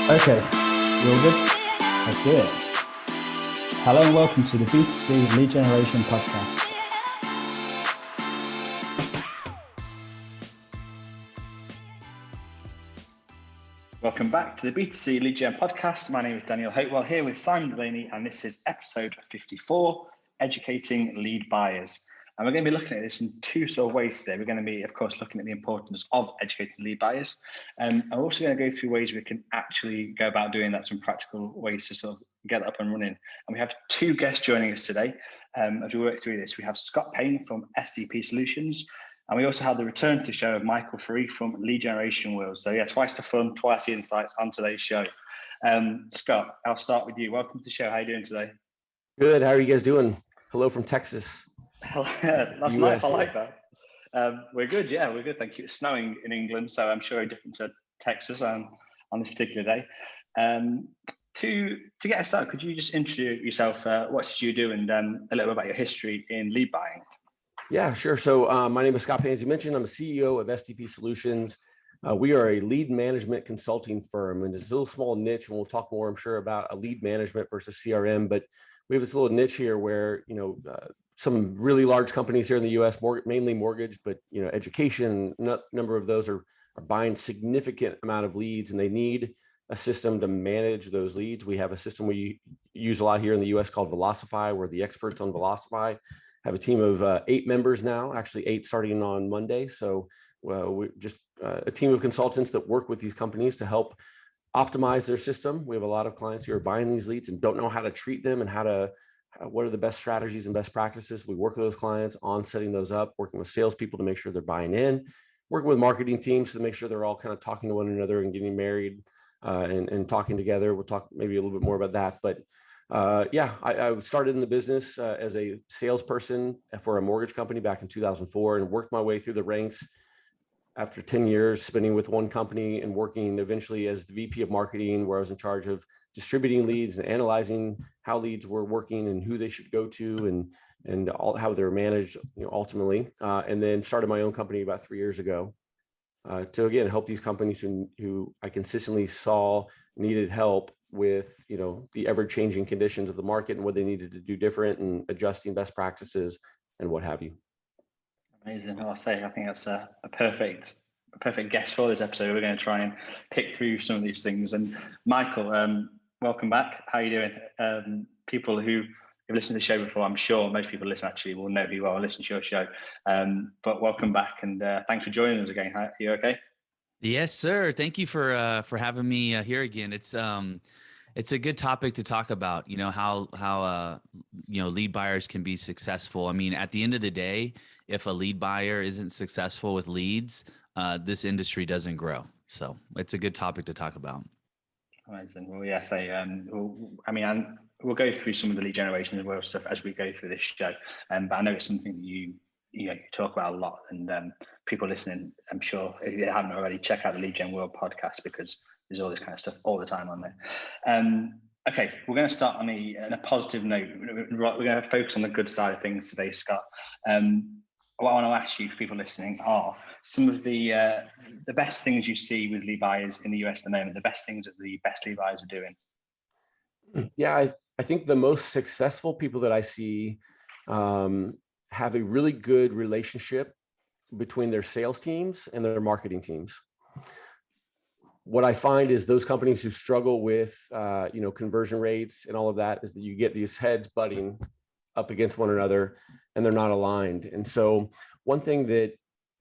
Okay, you all good? Let's do it. Hello and welcome to the B2C Lead Generation Podcast. Welcome back to the B2C Lead Gen Podcast. My name is Daniel Hopewell, here with Simon Delaney, and this is episode 54, Educating Lead Buyers. And we're going to be looking at this in two sort of ways today. We're going to be, of course, looking at the importance of educating lead buyers. And we're also going to go through ways we can actually go about doing that, some practical ways to sort of get up and running. And we have two guests joining us today. As we work through this, we have Scott Payne from SDP Solutions. And we also have the return to the show of Michael Ferree from Lead Generation World. So yeah, twice the fun, twice the insights on today's show. Scott, I'll start with you. Welcome to the show. How are you doing today? Good. How are you guys doing? Hello from Texas. That's nice. I like that. We're good. Yeah, we're good. Thank you. It's snowing in England, so I'm sure different to Texas on this particular day. To get us started, could you just introduce yourself? What did you do, and a little bit about your history in lead buying? Yeah, sure. So my name is Scott Payne. As you mentioned, I'm a CEO of SDP Solutions. We are a lead management consulting firm, and it's a little small niche, and we'll talk more, I'm sure, about a lead management versus CRM. But we have this little niche here where, some really large companies here in the U.S., mainly mortgage, but education, number of those are buying significant amount of leads, and they need a system to manage those leads. We have a system we use a lot here in the U.S. called Velocify. We're the experts on Velocify. Have a team of 8 members now, actually 8 starting on Monday. So we're just a team of consultants that work with these companies to help optimize their system. We have a lot of clients who are buying these leads and don't know how to treat them and what are the best strategies and best practices. We work with those clients on setting those up, working with salespeople to make sure they're buying in, working with marketing teams to make sure they're all kind of talking to one another and getting married and talking together. We'll talk maybe a little bit more about that. But I started in the business as a salesperson for a mortgage company back in 2004 and worked my way through the ranks after 10 years spending with one company and working eventually as the VP of marketing, where I was in charge of distributing leads and analyzing how leads were working and who they should go to and how they're managed, ultimately. And then started my own company about 3 years ago to, again, help these companies who I consistently saw needed help with, the ever-changing conditions of the market and what they needed to do different and adjusting best practices and what have you. Amazing. I think that's a perfect guest for this episode. We're going to try and pick through some of these things. And Michael, welcome back. How are you doing? People who have listened to the show before, I'm sure most people listen actually will know you well, listen to your show. But welcome back, and thanks for joining us again. Are you okay? Yes, sir. Thank you for having me here again. It's a good topic to talk about. How lead buyers can be successful. I mean, at the end of the day, if a lead buyer isn't successful with leads, this industry doesn't grow. So it's a good topic to talk about. Amazing. Well, yes, we'll go through some of the lead generation as well stuff as we go through this show. But I know it's something that you talk about a lot, and people listening, I'm sure if they haven't already, check out the Lead Gen World podcast because there's all this kind of stuff all the time on there. Okay, we're going to start on a positive note. We're going to focus on the good side of things today, Scott. What I want to ask you, for people listening, are some of the best things you see with lead buyers in the US at the moment, the best things that the best lead buyers are doing? Yeah, I think the most successful people that I see have a really good relationship between their sales teams and their marketing teams. What I find is those companies who struggle with, conversion rates and all of that is that you get these heads butting up against one another and they're not aligned. And so one thing that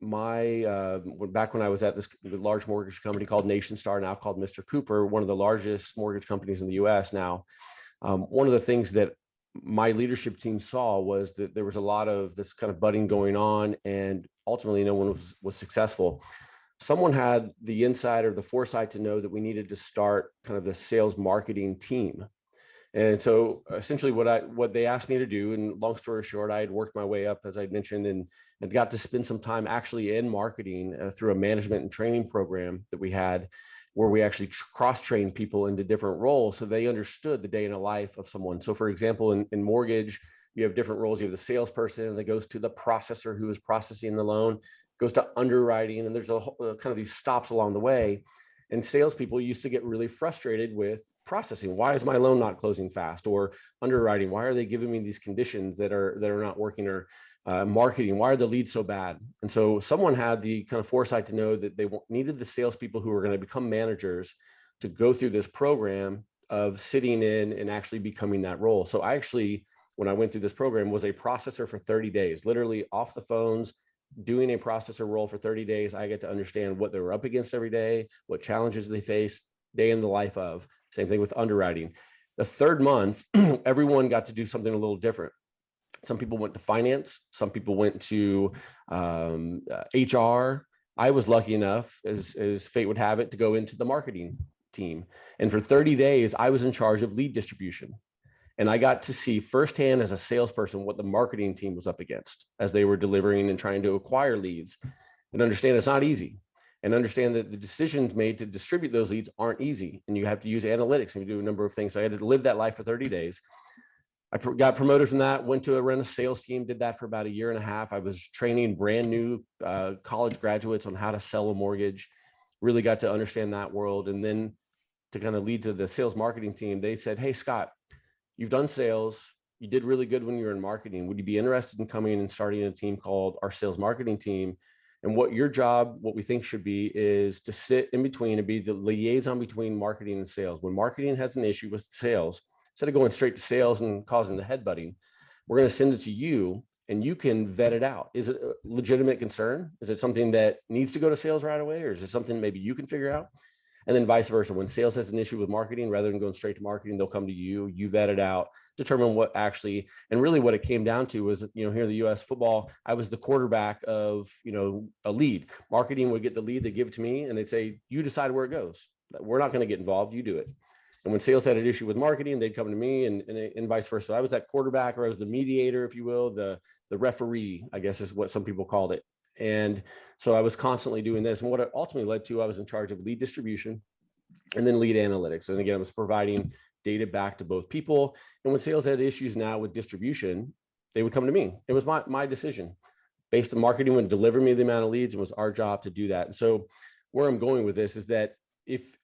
back when I was at this large mortgage company called NationStar, now called Mr. Cooper, one of the largest mortgage companies in the US now, one of the things that my leadership team saw was that there was a lot of this kind of budding going on, and ultimately no one was successful. Someone had the insight or the foresight to know that we needed to start kind of the sales marketing team. And so essentially what they asked me to do, and long story short, I had worked my way up, as I mentioned, and got to spend some time actually in marketing through a management and training program that we had, where we actually cross-train people into different roles so they understood the day in a life of someone. So for example, in mortgage, you have different roles. You have the salesperson that goes to the processor who is processing the loan, goes to underwriting, and there's a kind of these stops along the way. And salespeople used to get really frustrated with processing. Why is my loan not closing fast? Or underwriting, why are they giving me these conditions that are not working? Or marketing, why are the leads so bad? And so someone had the kind of foresight to know that they needed the salespeople who were going to become managers to go through this program of sitting in and actually becoming that role. So I actually, when I went through this program, was a processor for 30 days, literally off the phones, doing a processor role for 30 days. I get to understand what they were up against every day, what challenges they faced, day in the life of. Same thing with underwriting. The third month, everyone got to do something a little different. Some people went to finance. Some people went to HR. I was lucky enough, as fate would have it, to go into the marketing team. And for 30 days, I was in charge of lead distribution. And I got to see firsthand as a salesperson what the marketing team was up against as they were delivering and trying to acquire leads, and understand it's not easy, and understand that the decisions made to distribute those leads aren't easy. And you have to use analytics and you do a number of things. So I had to live that life for 30 days. I got promoted from that, went to run a sales team, did that for about a year and a half. I was training brand new college graduates on how to sell a mortgage, really got to understand that world. And then to kind of lead to the sales marketing team, they said, hey, Scott, you've done sales. You did really good when you were in marketing. Would you be interested in coming and starting a team called our sales marketing team? And what your job, what we think should be, is to sit in between and be the liaison between marketing and sales. When marketing has an issue with sales, instead of going straight to sales and causing the headbutting, we're going to send it to you and you can vet it out. Is it a legitimate concern? Is it something that needs to go to sales right away? Or is it something maybe you can figure out? And then vice versa. When sales has an issue with marketing, rather than going straight to marketing, they'll come to you, you vet it out, determine what actually, and really what it came down to was, here in the US football, I was the quarterback of, a lead. Marketing would get the lead, they give it to me and they'd say, you decide where it goes. We're not going to get involved, you do it. And when sales had an issue with marketing, they'd come to me and vice versa. So I was that quarterback, or I was the mediator, if you will, the referee, I guess is what some people called it. And so I was constantly doing this. And what it ultimately led to, I was in charge of lead distribution and then lead analytics. And again, I was providing data back to both people. And when sales had issues now with distribution, they would come to me. It was my decision. Based on marketing would deliver me the amount of leads, and it was our job to do that. And so where I'm going with this is that if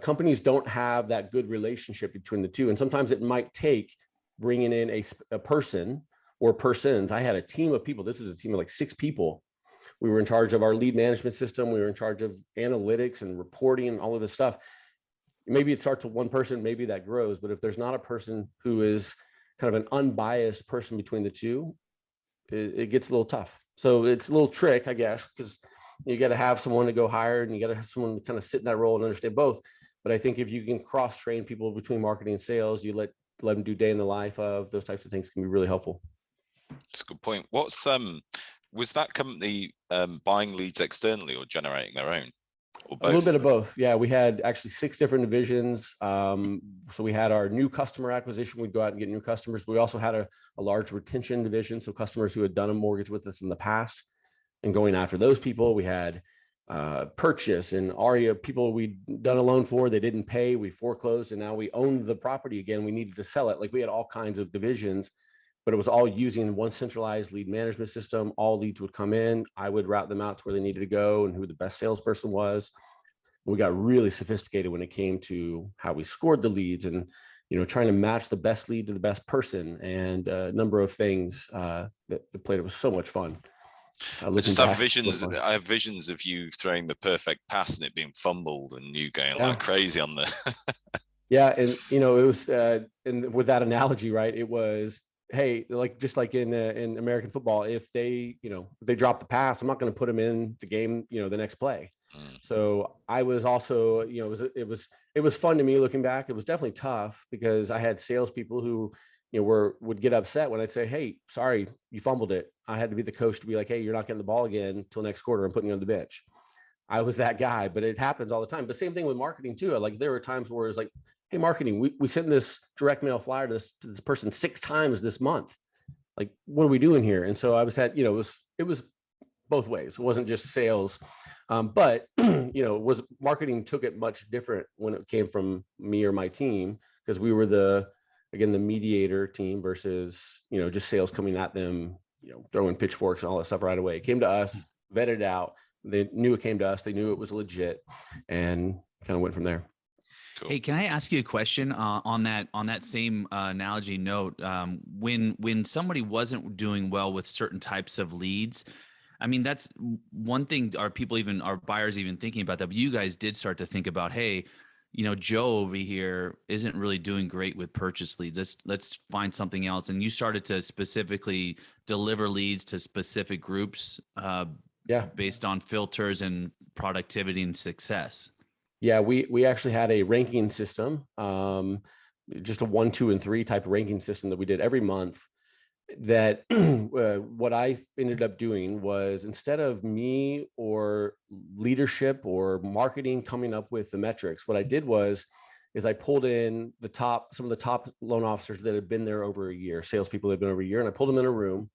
companies don't have that good relationship between the two, and sometimes it might take bringing in a person or persons. I had a team of people. This was a team of like 6 people. We were in charge of our lead management system. We were in charge of analytics and reporting and all of this stuff. Maybe it starts with one person, maybe that grows, but if there's not a person who is kind of an unbiased person between the two, it gets a little tough. So it's a little trick, I guess, because you got to have someone to go hire and you got to have someone to kind of sit in that role and understand both. But I think if you can cross train people between marketing and sales, you let them do day in the life of those types of things can be really helpful. That's a good point. Was that company buying leads externally or generating their own? Or both? A little bit of both. Yeah, we had actually 6 different divisions. So we had our new customer acquisition. We'd go out and get new customers. We also had a large retention division. So customers who had done a mortgage with us in the past and going after those people. We had purchase and ARIA, people we'd done a loan for, they didn't pay, we foreclosed, and now we owned the property again. We needed to sell it. Like we had all kinds of divisions, but it was all using one centralized lead management system. All leads would come in. I would route them out to where they needed to go and who the best salesperson was. We got really sophisticated when it came to how we scored the leads and, trying to match the best lead to the best person, and a number of things that played. It was so much fun. I have visions of you throwing the perfect pass and it being fumbled and you going like crazy on the. Yeah. And, it was, and with that analogy, right, it was, hey, just like in American football, if they drop the pass, I'm not going to put them in the game, the next play. So I was also, it was fun to me looking back. It was definitely tough because I had salespeople who, would get upset when I'd say, hey, sorry, you fumbled it. I had to be the coach to be like, hey, you're not getting the ball again until next quarter. I'm putting you on the bench. I was that guy, but it happens all the time. But same thing with marketing too. Like there were times where it's like, hey, marketing, we sent this direct mail flyer to this person 6 times this month. Like, what are we doing here? And so I it was both ways. It wasn't just sales, but was marketing took it much different when it came from me or my team, because we were the mediator team versus, just sales coming at them, throwing pitchforks and all that stuff right away. It came to us, vetted out, they knew it came to us. They knew it was legit, and kind of went from there. Cool. Hey, can I ask you a question on that same analogy note? When somebody wasn't doing well with certain types of leads, I mean, that's one thing. Are buyers even thinking about that? But you guys did start to think about, hey, Joe over here isn't really doing great with purchase leads. Let's find something else. And you started to specifically deliver leads to specific groups, based on filters and productivity and success. Yeah, we actually had a ranking system, just a 1, 2, and 3 type of ranking system that we did every month. That what I ended up doing was, instead of me or leadership or marketing coming up with the metrics, what I did is I pulled in some of the top loan officers that had been there over a year, salespeople that had been over a year, and I pulled them in a room,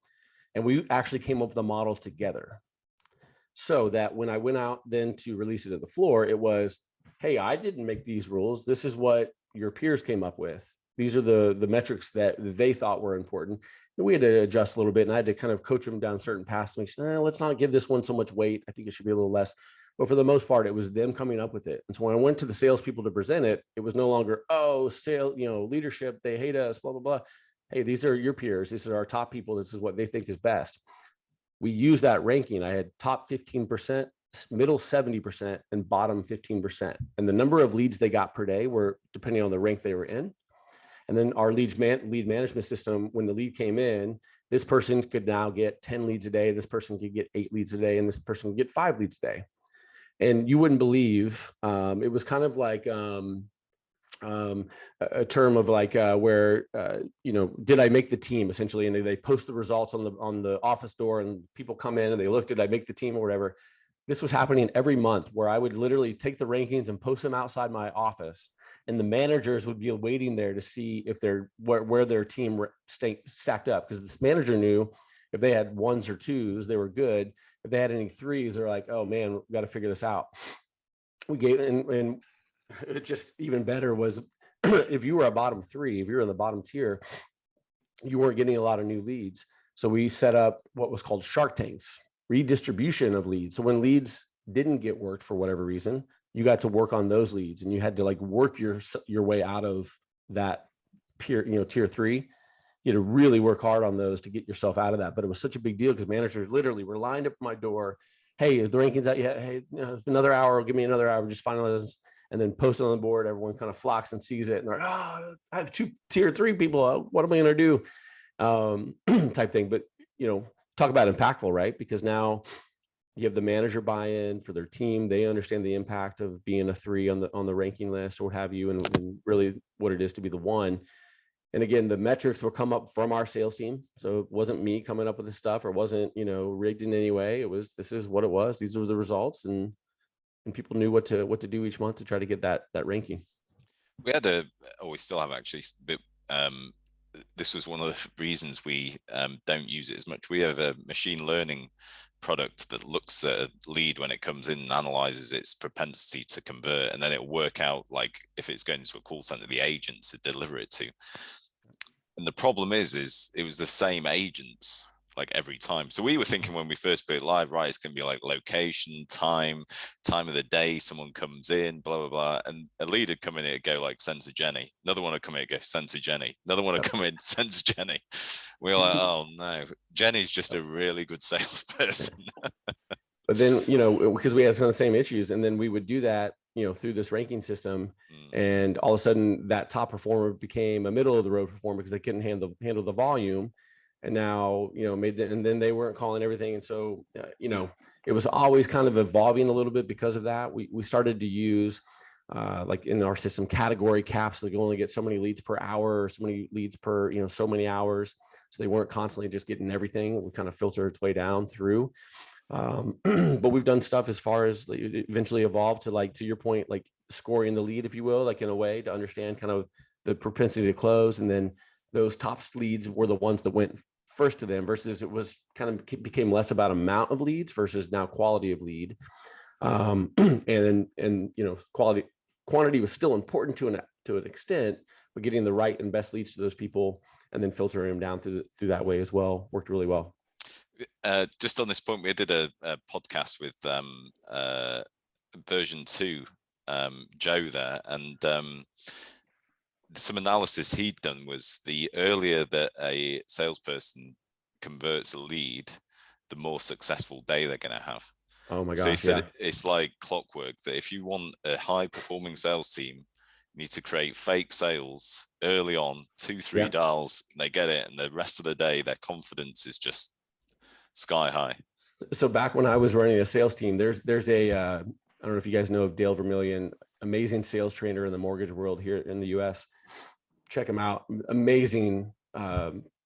and we actually came up with a model together. So that when I went out then to release it at the floor, it was, hey, I didn't make these rules. This is what your peers came up with. These are the metrics that they thought were important. And we had to adjust a little bit, and I had to kind of coach them down certain paths to make sure, let's not give this one so much weight. I think it should be a little less. But for the most part, it was them coming up with it. And so when I went to the salespeople to present it, it was no longer, leadership, they hate us, blah, blah, blah. Hey, these are your peers. These are our top people. This is what they think is best. We used that ranking. I had top 15%, middle 70%, and bottom 15%. And the number of leads they got per day were depending on the rank they were in. And then our lead management system, when the lead came in, this person could now get 10 leads a day. This person could get 8 leads a day, and this person could get 5 leads a day. And you wouldn't believe, it was kind of like a term of like where did I make the team, essentially, and they post the results on the office door, and people come in and they look, did I make the team or whatever. This was happening every month, where I would literally take the rankings and post them outside my office, and the managers would be waiting there to see if where their team stacked up, because this manager knew if they had 1s or 2s, they were good. If they had any 3s, they're like, oh man, we've got to figure this out. We gave, and it just even better was if you were a bottom 3, if you were in the bottom tier, you weren't getting a lot of new leads. So we set up what was called shark tanks, redistribution of leads. So when leads didn't get worked for whatever reason, you got to work on those leads, and you had to like work your way out of that tier 3. You had to really work hard on those to get yourself out of that. But it was such a big deal because managers literally were lined up at my door. Hey, is the rankings out yet? Hey, another hour, give me another hour, just finalize, and then post it on the board. Everyone kind of flocks and sees it, and they're like, I have 2 tier 3 people. What am I going to do? Type thing. But talk about impactful, right? Because now you have the manager buy-in for their team. They understand the impact of being a 3 on the ranking list or what have you, and really what it is to be the 1. And again, the metrics will come up from our sales team. So it wasn't me coming up with this stuff, or it wasn't, rigged in any way. this is what it was. These were the results, and people knew what to do each month to try to get that ranking. We still have actually, but this was one of the reasons we don't use it as much. We have a machine learning product that looks at a lead when it comes in and analyzes its propensity to convert, and then it'll work out like if it's going to a call center, the agents to deliver it to. And the problem is it was the same agents like every time. So we were thinking when we first put it live, right, it's going to be like location, time of the day, someone comes in, blah, blah, blah. And a lead would come in, it'd go like, send to Jenny. Another one would come in, go, send to Jenny. Another one would come in, send to Jenny. We were like, oh no, Jenny's just a really good salesperson. But then, because we had some of the same issues, and then we would do that, through this ranking system, and all of a sudden that top performer became a middle of the road performer because they couldn't handle the volume. And now, and then they weren't calling everything. And so, it was always kind of evolving a little bit because of that. We started to use, like in our system, category caps. So they can only get so many leads per hour, or so many leads per, so many hours. So they weren't constantly just getting everything. We kind of filter its way down through. But we've done stuff as far as it eventually evolved to, like, to your point, like scoring the lead, if you will, like in a way to understand kind of the propensity to close. And then those top leads were the ones that went first to them, versus it was kind of became less about amount of leads versus now quality of lead. And quantity was still important to an extent, but getting the right and best leads to those people and then filtering them down through that way as well worked really well. just on this point, we did a podcast with version 2, Joe there, and some analysis he'd done was the earlier that a salesperson converts a lead, the more successful day they're going to have. Oh my So he gosh, said yeah. it's like clockwork, that if you want a high performing sales team, you need to create fake sales early on, 2-3 dials, and they get it, and the rest of the day their confidence is just sky high. So back when I was running a sales team, there's a I don't know if you guys know of Dale Vermillion, amazing sales trainer in the mortgage world here in the US. Check him out. Amazing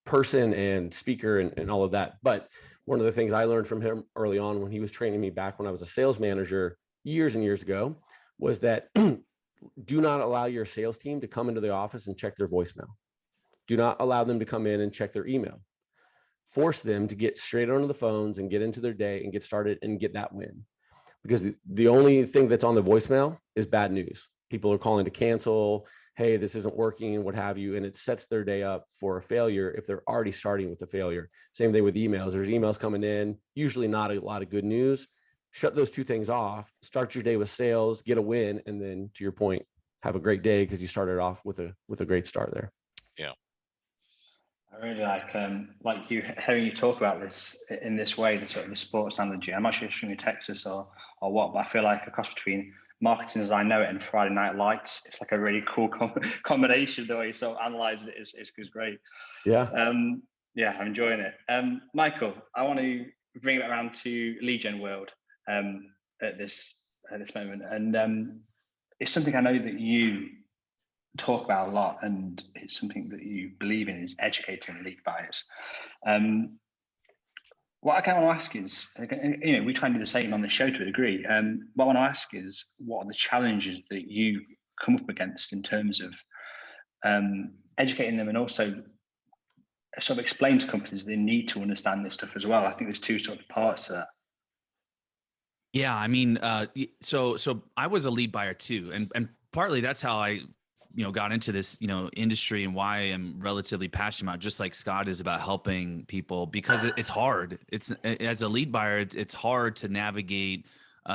person and speaker and all of that. But one of the things I learned from him early on when he was training me back when I was a sales manager years and years ago was that do not allow your sales team to come into the office and check their voicemail. Do not allow them to come in and check their email. Force them to get straight onto the phones and get into their day and get started and get that win. Because the only thing that's on the voicemail is bad news. People are calling to cancel, hey, this isn't working, what have you, and it sets their day up for a failure if they're already starting with a failure. Same thing with emails. There's emails coming in, usually not a lot of good news. Shut those two things off, start your day with sales, get a win, and then to your point, have a great day because you started off with a great start there. Yeah. I really like you hearing you talk about this in this way, the sort of the sports analogy. I'm not sure if you're in Texas or what, but I feel like a cross between marketing as I know it and Friday Night Lights. It's like a really cool combination. The way you sort of analyze it is great. Yeah. Yeah, I'm enjoying it. Michael, I want to bring it around to lead gen world at this moment, and it's something I know that you talk about a lot, and it's something that you believe in, is educating lead buyers. What I kind of want to ask is, we try and do the same on the show to a degree. What I want to ask is, what are the challenges that you come up against in terms of educating them, and also sort of explain to companies they need to understand this stuff as well? I think there's two sort of parts to that. Yeah, I mean, so I was a lead buyer too, and partly that's how I got into this, industry, and why I am relatively passionate about, just like Scott is, about helping people, because it's hard. It's, as a lead buyer, it's hard to navigate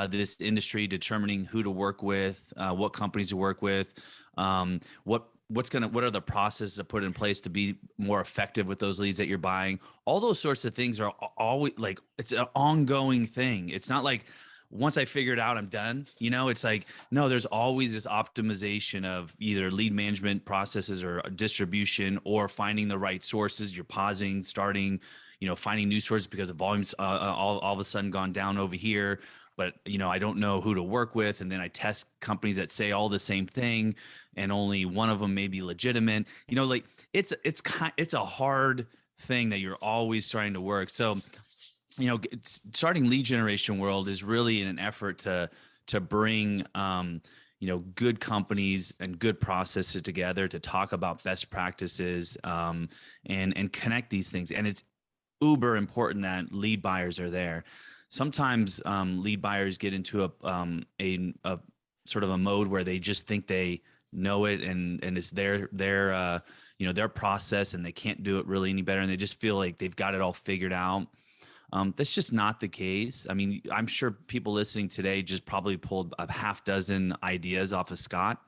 this industry, determining who to work with, what companies to work with, what are the processes to put in place to be more effective with those leads that you're buying. All those sorts of things are always like, it's an ongoing thing. It's not like, once I figure it out, I'm done. It's like, no, there's always this optimization of either lead management processes or distribution, or finding the right sources. You're pausing, starting, finding new sources because the volume's all of a sudden gone down over here. But, I don't know who to work with. And then I test companies that say all the same thing, and only one of them may be legitimate. Like it's a hard thing that you're always trying to work. So, starting lead generation world is really in an effort to bring, good companies and good processes together to talk about best practices, and connect these things. And it's uber important that lead buyers are there. Sometimes lead buyers get into a sort of a mode where they just think they know it, and it's their process, and they can't do it really any better, and they just feel like they've got it all figured out. That's just not the case. I mean, I'm sure people listening today just probably pulled a half dozen ideas off of Scott,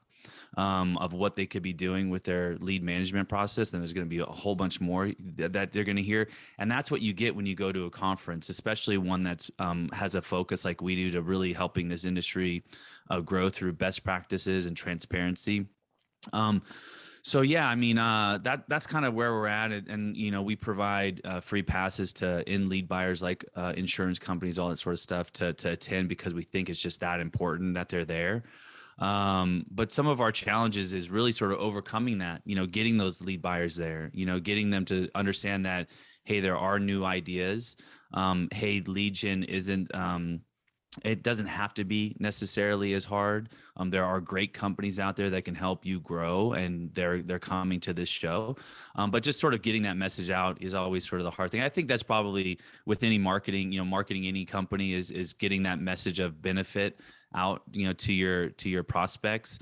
of what they could be doing with their lead management process. And there's going to be a whole bunch more that they're going to hear. And that's what you get when you go to a conference, especially one that's has a focus like we do to really helping this industry grow through best practices and transparency. So yeah, I mean, that's kind of where we're at. And we provide free passes to in lead buyers like insurance companies, all that sort of stuff to attend, because we think it's just that important that they're there. But some of our challenges is really sort of overcoming that, getting those lead buyers there, getting them to understand that, hey, there are new ideas. Hey, lead gen isn't, it doesn't have to be necessarily as hard. There are great companies out there that can help you grow, and they're coming to this show. But just sort of getting that message out is always sort of the hard thing. I think that's probably with any marketing, marketing any company is getting that message of benefit out, to your prospects.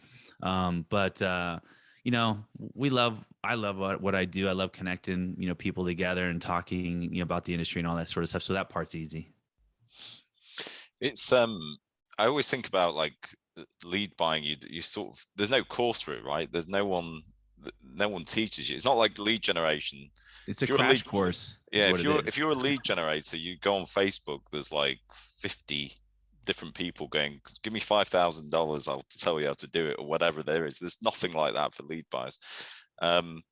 I love what I do. I love connecting, people together and talking, about the industry and all that sort of stuff. So that part's easy. It's I always think about like lead buying. You sort of, there's no course for it, right? There's no one teaches you. It's not like lead generation. It's a crash course. Yeah, if you're a lead generator, you go on Facebook, there's like 50 different people going, give me $5,000, I'll tell you how to do it, or whatever there is. There's nothing like that for lead buyers. And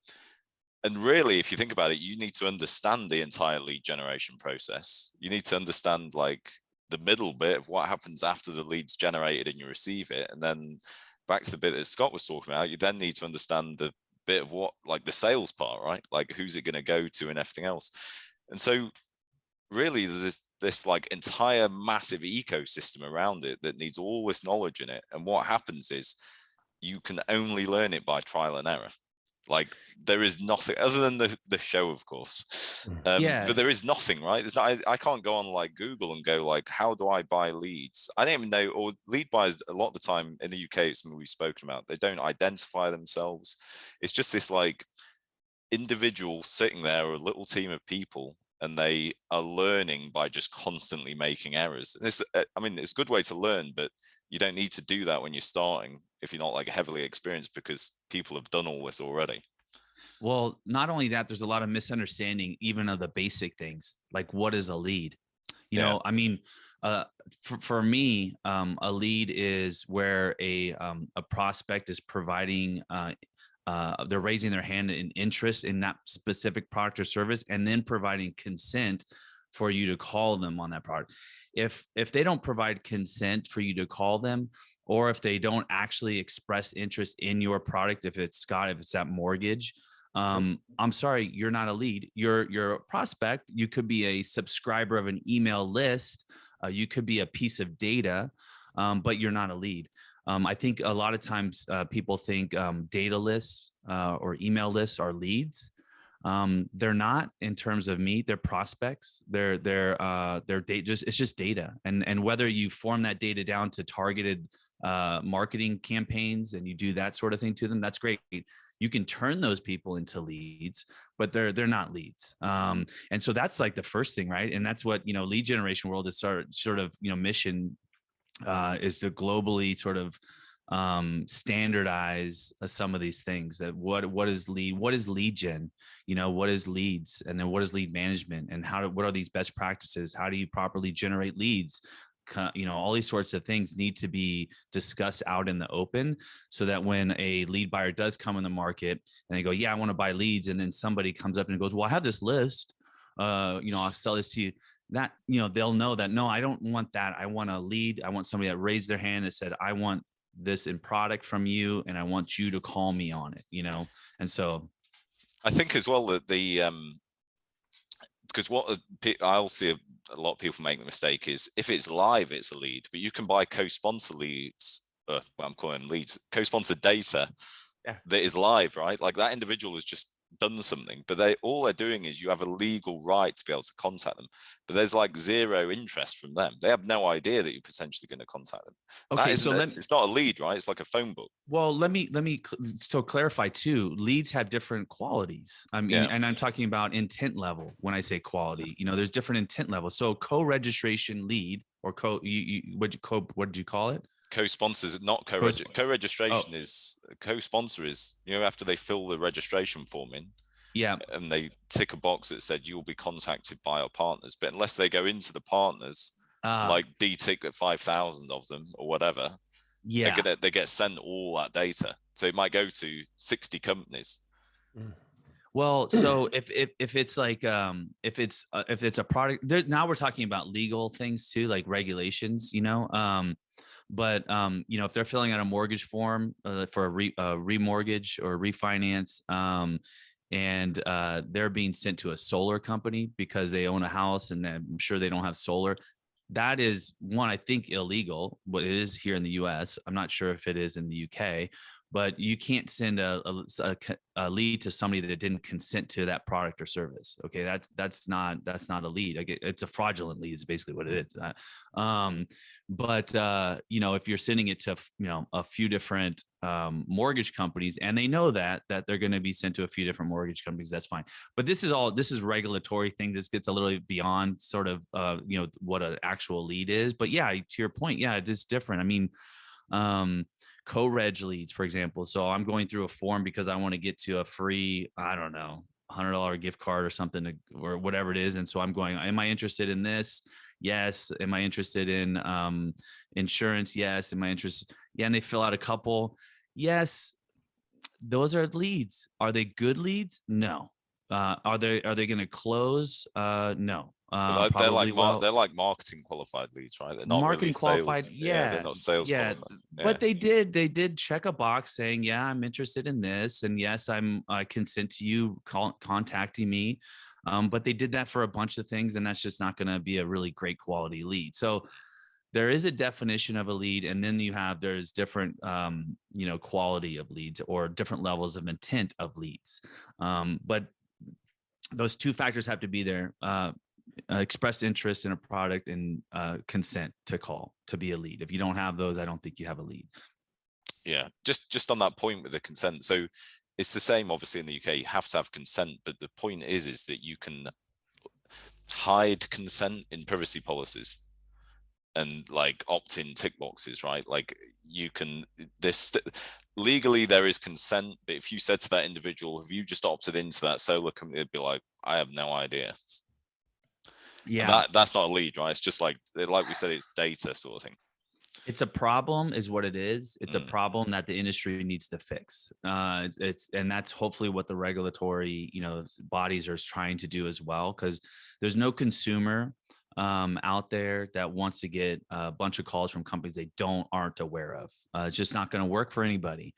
really, if you think about it, you need to understand the entire lead generation process. You need to understand like the middle bit of what happens after the lead's generated and you receive it. And then back to the bit that Scott was talking about, you then need to understand the bit of what, like the sales part, right? Like who's it going to go to and everything else. And so really there's this like entire massive ecosystem around it that needs all this knowledge in it. And what happens is you can only learn it by trial and error. Like there is nothing other than the show, of course. But there is nothing, right? There's not, I can't go on like Google and go like, how do I buy leads? I don't even know, or lead buyers a lot of the time in the UK, it's something we've spoken about. They don't identify themselves. It's just this like individual sitting there, or a little team of people, and they are learning by just constantly making errors. It's a good way to learn, but you don't need to do that when you're starting if you're not like heavily experienced, because people have done all this already. Well, not only that, there's a lot of misunderstanding even of the basic things, like what is a lead? For me, a lead is where a prospect is providing, they're raising their hand in interest in that specific product or service, and then providing consent for you to call them on that product. If they don't provide consent for you to call them, or if they don't actually express interest in your product, if it's that mortgage, I'm sorry, you're not a lead. You're a prospect. You could be a subscriber of an email list. You could be a piece of data, but you're not a lead. I think a lot of times people think data lists or email lists are leads. They're not. In terms of me, they're prospects. They're data. It's just data. And whether you form that data down to targeted marketing campaigns and you do that sort of thing to them, that's great. You can turn those people into leads, but they're not leads. And so that's like the first thing, right? And that's what lead generation world is sort of mission is to globally sort of standardize some of these things. That what is lead gen, what is leads, and then what is lead management, and what are these best practices? How do you properly generate leads? All these sorts of things need to be discussed out in the open, so that when a lead buyer does come in the market and they go, yeah, I want to buy leads, and then somebody comes up and goes, well, I have this list, I'll sell this to you, that they'll know that, no, I don't want that. I want a lead. I want somebody that raised their hand and said, I want this in product from you, and I want you to call me on it. And so I think as well that because what I'll see a lot of people make the mistake is, if it's live, it's a lead, but you can buy co-sponsor leads, I'm calling them leads, co-sponsored data that is live, right? Like that individual has just done something, but all they're doing is, you have a legal right to be able to contact them, but there's like zero interest from them. They have no idea that you're potentially going to contact them. Okay, so it's not a lead, right? It's like a phone book. Well, let me so clarify too. Leads have different qualities. And I'm talking about intent level when I say quality. There's different intent levels. So co-registration lead, or what did you call it? Co-sponsors, not co-registration. Is co-sponsor is, after they fill the registration form in, and they tick a box that said you'll be contacted by our partners, but unless they go into the partners, like de-tick 5,000 of them or whatever, they get sent all that data. So it might go to 60 companies. Well, so if it's like if it's a product, now we're talking about legal things too, like regulations, But if they're filling out a mortgage form for a remortgage or refinance, and they're being sent to a solar company because they own a house and I'm sure they don't have solar, that is one, I think, illegal. But it is here in the U.S. I'm not sure if it is in the UK. but you can't send a lead to somebody that didn't consent to that product or service. Okay, that's not a lead. It's a fraudulent lead is basically what it is. But if you're sending it to a few different mortgage companies, and they know that they're going to be sent to a few different mortgage companies, that's fine. But this is regulatory thing. This gets a little beyond sort of what an actual lead is. But yeah, to your point, yeah, it is different. I mean, co-reg leads, for example. So I'm going through a form because I want to get to a free, I don't know, $100 gift card or something, or whatever it is. And so I'm going, am I interested in this? Yes. Am I interested in insurance? Yes. Am I interested? Yeah. And they fill out a couple. Yes. Those are leads. Are they good leads? No. Are they going to close? No. They're Probably they're like marketing qualified leads, right? They're not marketing really qualified. sales. Yeah. They're not sales qualified. Yeah. But they did check a box saying, yeah, I'm interested in this. And yes, I consent to you contacting me. But they did that for a bunch of things, and that's just not going to be a really great quality lead. So there is a definition of a lead, and then there's different, quality of leads or different levels of intent of leads. But those two factors have to be there. Express interest in a product and consent to call to be a lead. If you don't have those, I don't think you have a lead. Yeah, just on that point with the consent. So it's the same, obviously, in the UK. You have to have consent, but the point is that you can hide consent in privacy policies and like opt-in tick boxes, right? Like you can legally there is consent, but if you said to that individual, have you just opted into that solar company, they'd be like, I have no idea. Yeah, that's not a lead, right? It's just like we said, it's data sort of thing. It's a problem is what it is. It's a problem that the industry needs to fix. And that's hopefully what the regulatory, bodies are trying to do as well, because there's no consumer out there that wants to get a bunch of calls from companies they aren't aware of. It's just not going to work for anybody.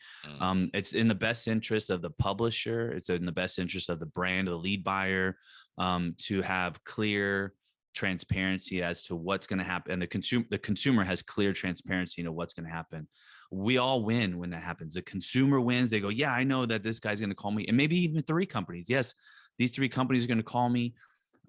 It's in the best interest of the publisher. It's in the best interest of the brand, of the lead buyer, to have clear transparency as to what's going to happen. And the consumer has clear transparency into what's going to happen. We all win when that happens. The consumer wins. They go, yeah, I know that this guy's going to call me. And maybe even 3 companies. Yes, these 3 companies are going to call me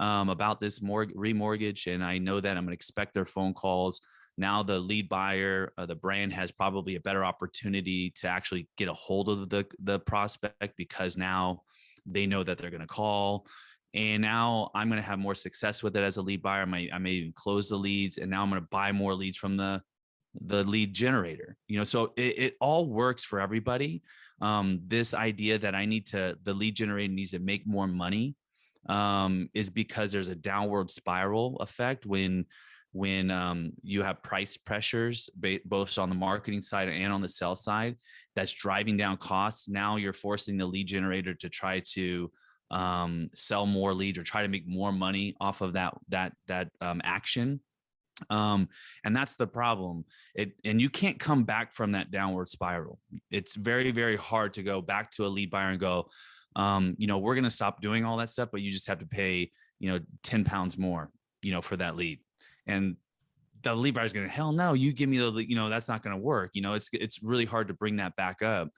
about this remortgage. And I know that I'm going to expect their phone calls. Now the lead buyer, the brand has probably a better opportunity to actually get a hold of the prospect, because now they know that they're going to call. And now I'm going to have more success with it as a lead buyer. I may even close the leads, and now I'm going to buy more leads from the lead generator. So it all works for everybody. This idea that the lead generator needs to make more money is because there's a downward spiral effect when you have price pressures, both on the marketing side and on the sales side, that's driving down costs. Now you're forcing the lead generator to try to sell more leads or try to make more money off of that action. And that's the problem. And you can't come back from that downward spiral. It's very, very hard to go back to a lead buyer and go, we're going to stop doing all that stuff, but you just have to pay, 10 pounds more, for that lead. And the lead buyer is going to, hell no, you give me the lead, that's not going to work. It's really hard to bring that back up.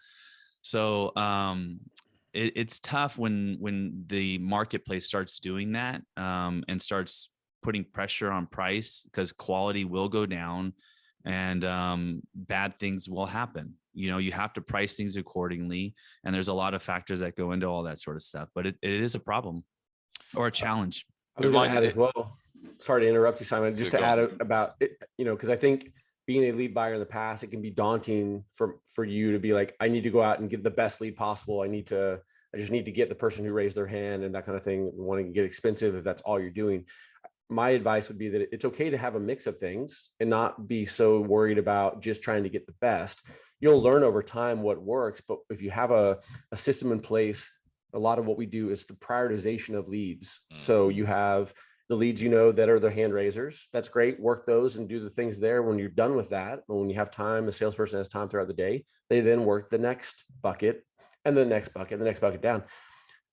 So, it's tough when the marketplace starts doing that, and starts putting pressure on price, because quality will go down and bad things will happen. You have to price things accordingly. And there's a lot of factors that go into all that sort of stuff, but it is a problem or a challenge. I was going to add as well. Sorry to interrupt you, Simon, just to add about it, because I think being a lead buyer in the past, it can be daunting for you to be like, I need to go out and get the best lead possible. I just need to get the person who raised their hand and that kind of thing, wanting to get expensive if that's all you're doing. My advice would be that it's okay to have a mix of things and not be so worried about just trying to get the best. You'll learn over time what works, but if you have a system in place, a lot of what we do is the prioritization of leads. So you have the leads, that are the hand raisers. That's great. Work those and do the things there. When you're done with that, when you have time, a salesperson has time throughout the day, they then work the next bucket and the next bucket, the next bucket down.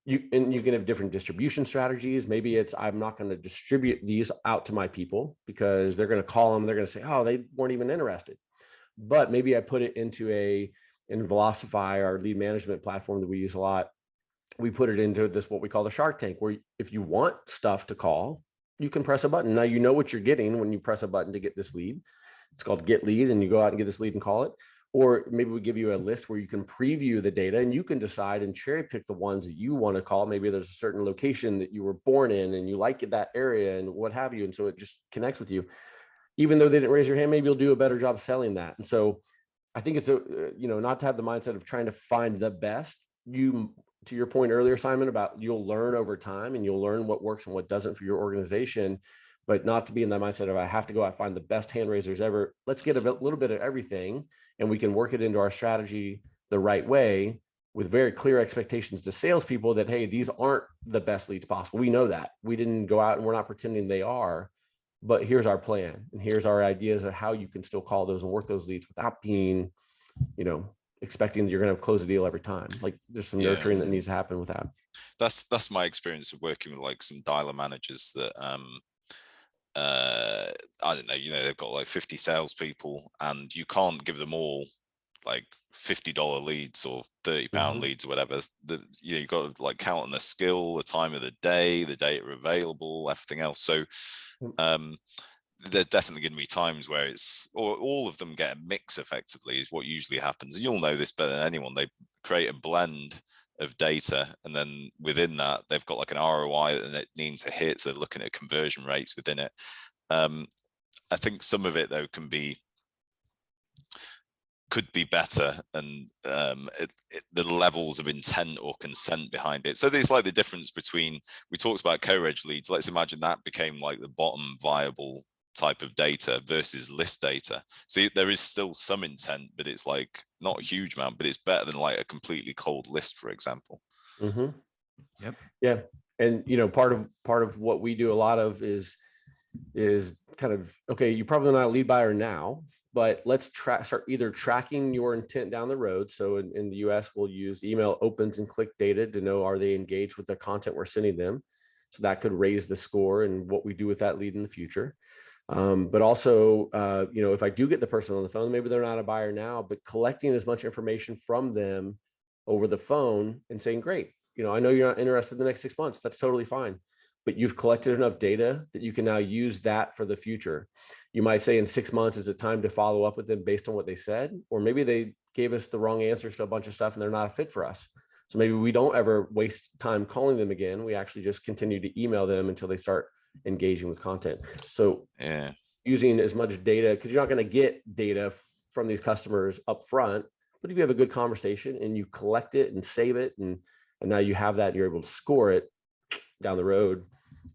You can have different distribution strategies. Maybe it's, I'm not going to distribute these out to my people because they're going to call them. They're going to say, oh, they weren't even interested. But maybe I put it into a in Velocify, our lead management platform that we use a lot, we put it into this, what we call the Shark Tank, where if you want stuff to call, you can press a button. Now, you know what you're getting when you press a button to get this lead. It's called Get Lead, and you go out and get this lead and call it. Or maybe we give you a list where you can preview the data and you can decide and cherry pick the ones that you want to call. Maybe there's a certain location that you were born in and you like that area and what have you. And so it just connects with you. Even though they didn't raise your hand, maybe you'll do a better job selling that. And so I think it's not to have the mindset of trying to find the best. To your point earlier, Simon, about you'll learn over time and you'll learn what works and what doesn't for your organization, but not to be in that mindset of I have to go out and find the best hand raisers ever. Let's get a little bit of everything and we can work it into our strategy the right way with very clear expectations to salespeople that, hey, these aren't the best leads possible. We know that. We didn't go out and we're not pretending they are, but here's our plan. And here's our ideas of how you can still call those and work those leads without being, expecting that you're going to close a deal every time. Like there's some nurturing that needs to happen with that. That's my experience of working with like some dialer managers that I don't know, they've got like 50 salespeople and you can't give them all like $50 leads or £30 leads or whatever. You've got to like count on the skill, the time of the day, the data available, everything else. So there's definitely going to be times where or all of them get a mix effectively is what usually happens. And you'll know this better than anyone. They create a blend of data, and then within that, they've got like an ROI that it needs to hit. So they're looking at conversion rates within it. I think some of it though could be better, and the levels of intent or consent behind it. So there's like the difference between, we talked about co-reg leads. Let's imagine that became like the bottom viable type of data versus list data. So there is still some intent, but it's like not a huge amount, but it's better than like a completely cold list, for example. Yep. Yeah. And part of what we do a lot of is kind of, okay, you're probably not a lead buyer now, but let's start either tracking your intent down the road. So in the US, we'll use email opens and click data to know, are they engaged with the content we're sending them? So that could raise the score and what we do with that lead in the future. But also, if I do get the person on the phone, maybe they're not a buyer now, but collecting as much information from them over the phone and saying, great, I know you're not interested in the next 6 months. That's totally fine. But you've collected enough data that you can now use that for the future. You might say in 6 months, is it time to follow up with them based on what they said? Or maybe they gave us the wrong answers to a bunch of stuff and they're not a fit for us. So maybe we don't ever waste time calling them again. We actually just continue to email them until they start engaging with content. So using as much data, because you're not going to get data from these customers up front, but if you have a good conversation and you collect it and save it, and now you have that and you're able to score it down the road,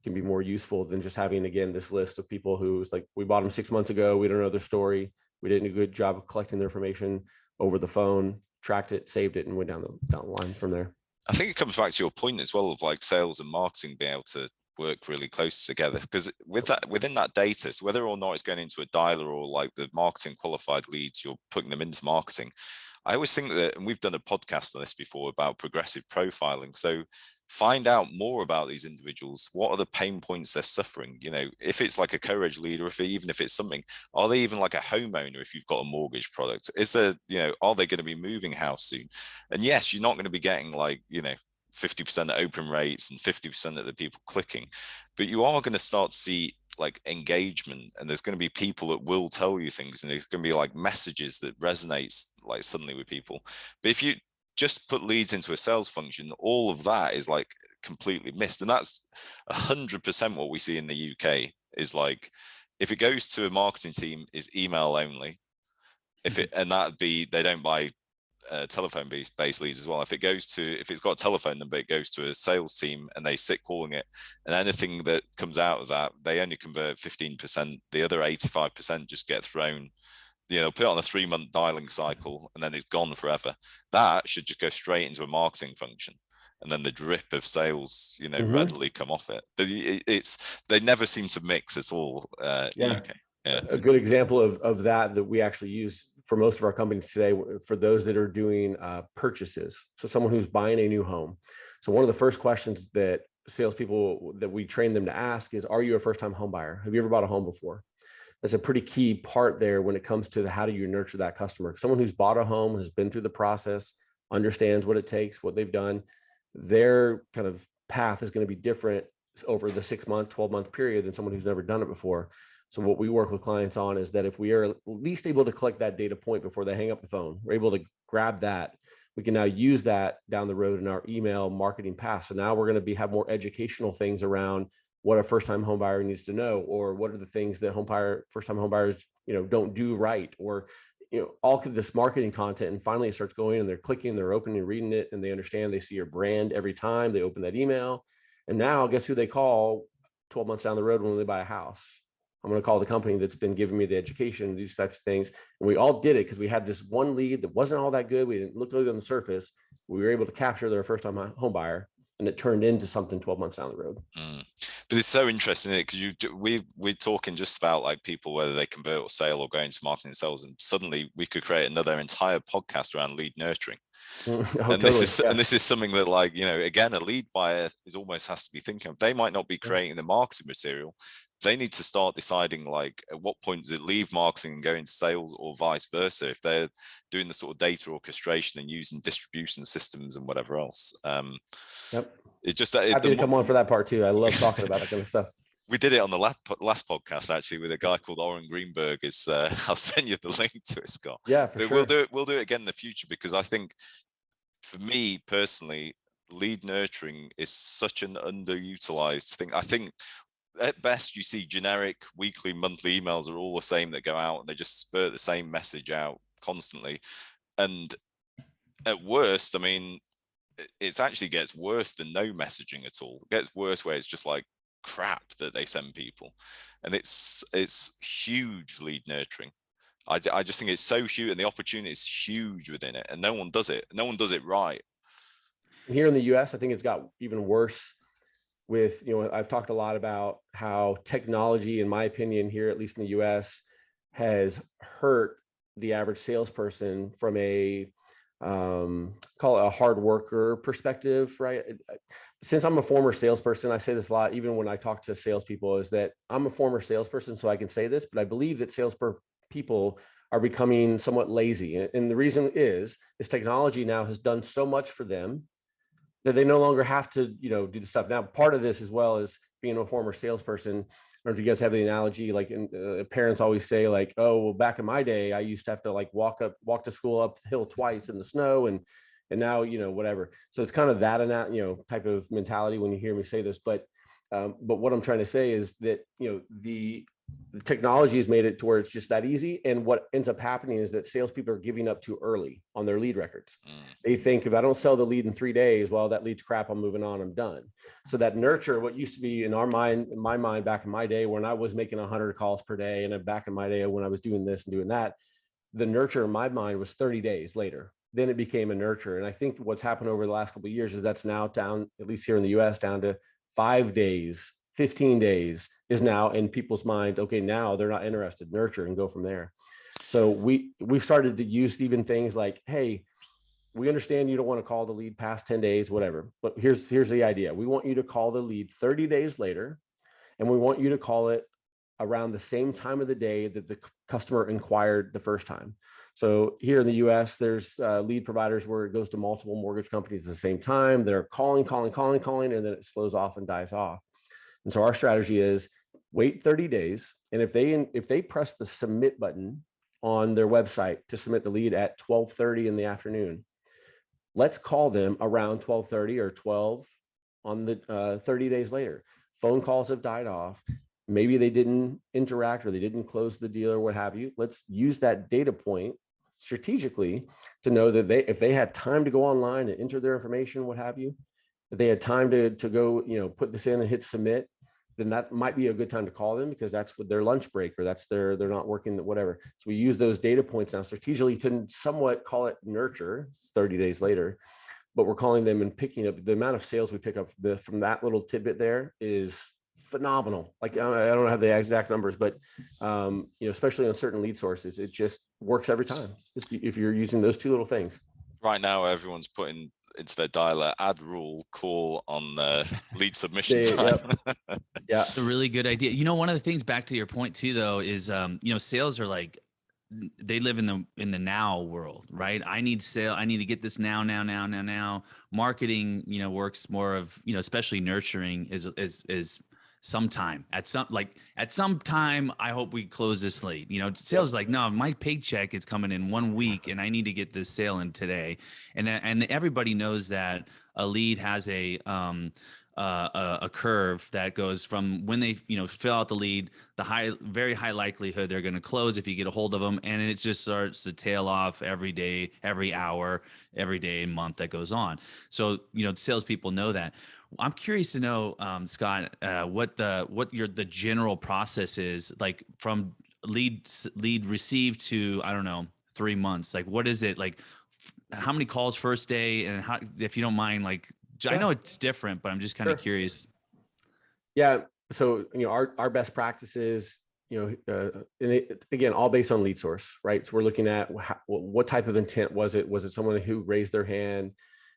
can be more useful than just having, again, this list of people who's like, we bought them 6 months ago, we don't know their story, we did a good job of collecting their information over the phone, tracked it, saved it, and went down the line from there. I think it comes back to your point as well of like sales and marketing being able to work really close together, because within that data, so whether or not it's going into a dialer or like the marketing qualified leads, you're putting them into marketing. I always think that, and we've done a podcast on this before about progressive profiling. So find out more about these individuals. What are the pain points they're suffering? If it's like a co-reg lead, or even if it's something, are they even like a homeowner if you've got a mortgage product? Is there, are they going to be moving house soon? And yes, you're not going to be getting like, 50% open rates and 50% of the people clicking, but you are going to start to see like engagement, and there's going to be people that will tell you things, and there's going to be like messages that resonates like suddenly with people. But if you just put leads into a sales function, all of that is like completely missed. And that's 100% what we see in the UK is like, if it goes to a marketing team, is email only. And that'd be, they don't buy telephone based leads as well. If it's got a telephone number, it goes to a sales team and they sit calling it, and anything that comes out of that, they only convert 15%. The other 85% just get thrown. They'll put it on a 3-month dialing cycle and then it's gone forever. That should just go straight into a marketing function, and then the drip of sales, readily come off it. But they never seem to mix at all. Yeah. A good example of that we actually use for most of our companies today, for those that are doing purchases. So someone who's buying a new home. So one of the first questions that salespeople that we train them to ask is, are you a first-time home buyer? Have you ever bought a home before? is a pretty key part there when it comes to how do you nurture that customer. Someone who's bought a home, has been through the process, understands what it takes, what they've done, their kind of path is going to be different over the 6-month, 12-month period than someone who's never done it before. So what we work with clients on is that if we are at least able to collect that data point before they hang up the phone, we're able to grab that. We can now use that down the road in our email marketing path. So now we're going to have more educational things around what a first-time home buyer needs to know, or what are the things that first-time home buyers, don't do right, or, all of this marketing content. And finally it starts going and they're clicking, they're opening, reading it, and they understand, they see your brand every time they open that email. And now guess who they call 12 months down the road when they buy a house? I'm going to call the company that's been giving me the education, these types of things. And we all did it because we had this one lead that wasn't all that good. We didn't look good on the surface. We were able to capture their first-time home buyer, and it turned into something 12 months down the road. But it's so interesting, isn't it? Because we're talking just about like people, whether they convert or sale or go into marketing and sales, and suddenly we could create another entire podcast around lead nurturing. And this is something that, like, again, a lead buyer has to be thinking of. They might not be creating the marketing material. They need to start deciding, like, at what point does it leave marketing and go into sales, or vice versa, if they're doing the sort of data orchestration and using distribution systems and whatever else. It's just that happy to come on for that part too. I love talking about that kind of stuff. We did it on the last podcast, actually, with a guy called Oren Greenberg. I'll send you the link to it, Scott. Yeah, for sure. We'll do it again in the future, because I think, for me personally, lead nurturing is such an underutilized thing. I think at best you see generic weekly, monthly emails are all the same that go out, and they just spurt the same message out constantly. And at worst, I mean, it actually gets worse than no messaging at all. It gets worse where it's just like crap that they send people, and it's huge lead nurturing. I just think it's so huge, and the opportunity is huge within it, and no one does it right. Here in the US, I think it's got even worse with, I've talked a lot about how technology, in my opinion, here, at least in the US, has hurt the average salesperson from a call it a hard worker perspective, right? Since I'm a former salesperson, I say this a lot, even when I talk to salespeople, is that I'm a former salesperson, so I can say this, but I believe that salespeople are becoming somewhat lazy. And the reason is technology now has done so much for them that they no longer have to, do the stuff. Now, part of this, as well as being a former salesperson, I don't know if you guys have the analogy, like parents always say, like, oh, well, back in my day, I used to have to like walk to school up the hill twice in the snow, and now, whatever. So it's kind of that, type of mentality when you hear me say this. But what I'm trying to say is that, the technology has made it to where it's just that easy. And what ends up happening is that salespeople are giving up too early on their lead records. They think, if I don't sell the lead in 3 days, well, that lead's crap, I'm moving on, I'm done. So that nurture, what used to be in my mind back in my day, when I was making 100 calls per day, and back in my day when I was doing this and doing that, the nurture in my mind was 30 days later. Then it became a nurture. And I think what's happened over the last couple of years is that's now down, at least here in the US, down to 5 days, 15 days is now in people's mind. Okay, now they're not interested, nurture and go from there. So we've started to use even things like, hey, we understand you don't want to call the lead past 10 days, whatever, but here's the idea. We want you to call the lead 30 days later, and we want you to call it around the same time of the day that the customer inquired the first time. So here in the US, there's lead providers where it goes to multiple mortgage companies at the same time. They're calling, and then it slows off and dies off. And so our strategy is wait 30 days. And if they press the submit button on their website to submit the lead at 12:30 in the afternoon, let's call them around 12:30 or 12 on the 30 days later. Phone calls have died off. Maybe they didn't interact or they didn't close the deal or what have you. Let's use that data point strategically to know that if they had time to go online and enter their information, what have you, if they had time to go, put this in and hit submit, then that might be a good time to call them, because that's what their lunch break, or that's they're not working, whatever. So we use those data points now strategically to somewhat call it nurture. It's 30 days later, but we're calling them and picking up the amount of sales we pick up from that little tidbit there is phenomenal. Like, I don't have the exact numbers, but especially on certain lead sources, it just works every time if you're using those two little things. Right now, everyone's putting into their dialer, add rule, call on the lead submission time. Yeah. It's a really good idea. One of the things, back to your point too, though, is sales are like, they live in the now world, right? I need to get this now. Marketing, works more of, especially nurturing is sometime at some time, I hope we close this late. Sales is like, no, my paycheck is coming in 1 week and I need to get this sale in today. And everybody knows that a lead has a curve that goes from when they fill out the lead, very high likelihood they're going to close if you get a hold of them, and it just starts to tail off every day, every hour, every day, month that goes on. So salespeople know that. I'm curious to know, Scott, what the general process is like from lead received to, I don't know, 3 months. Like, what is it like? How many calls first day, and how, if you don't mind, like, I know it's different, but I'm just kind of curious. Yeah. So, our best practices, and again, all based on lead source, right? So we're looking at what type of intent was it? Was it someone who raised their hand?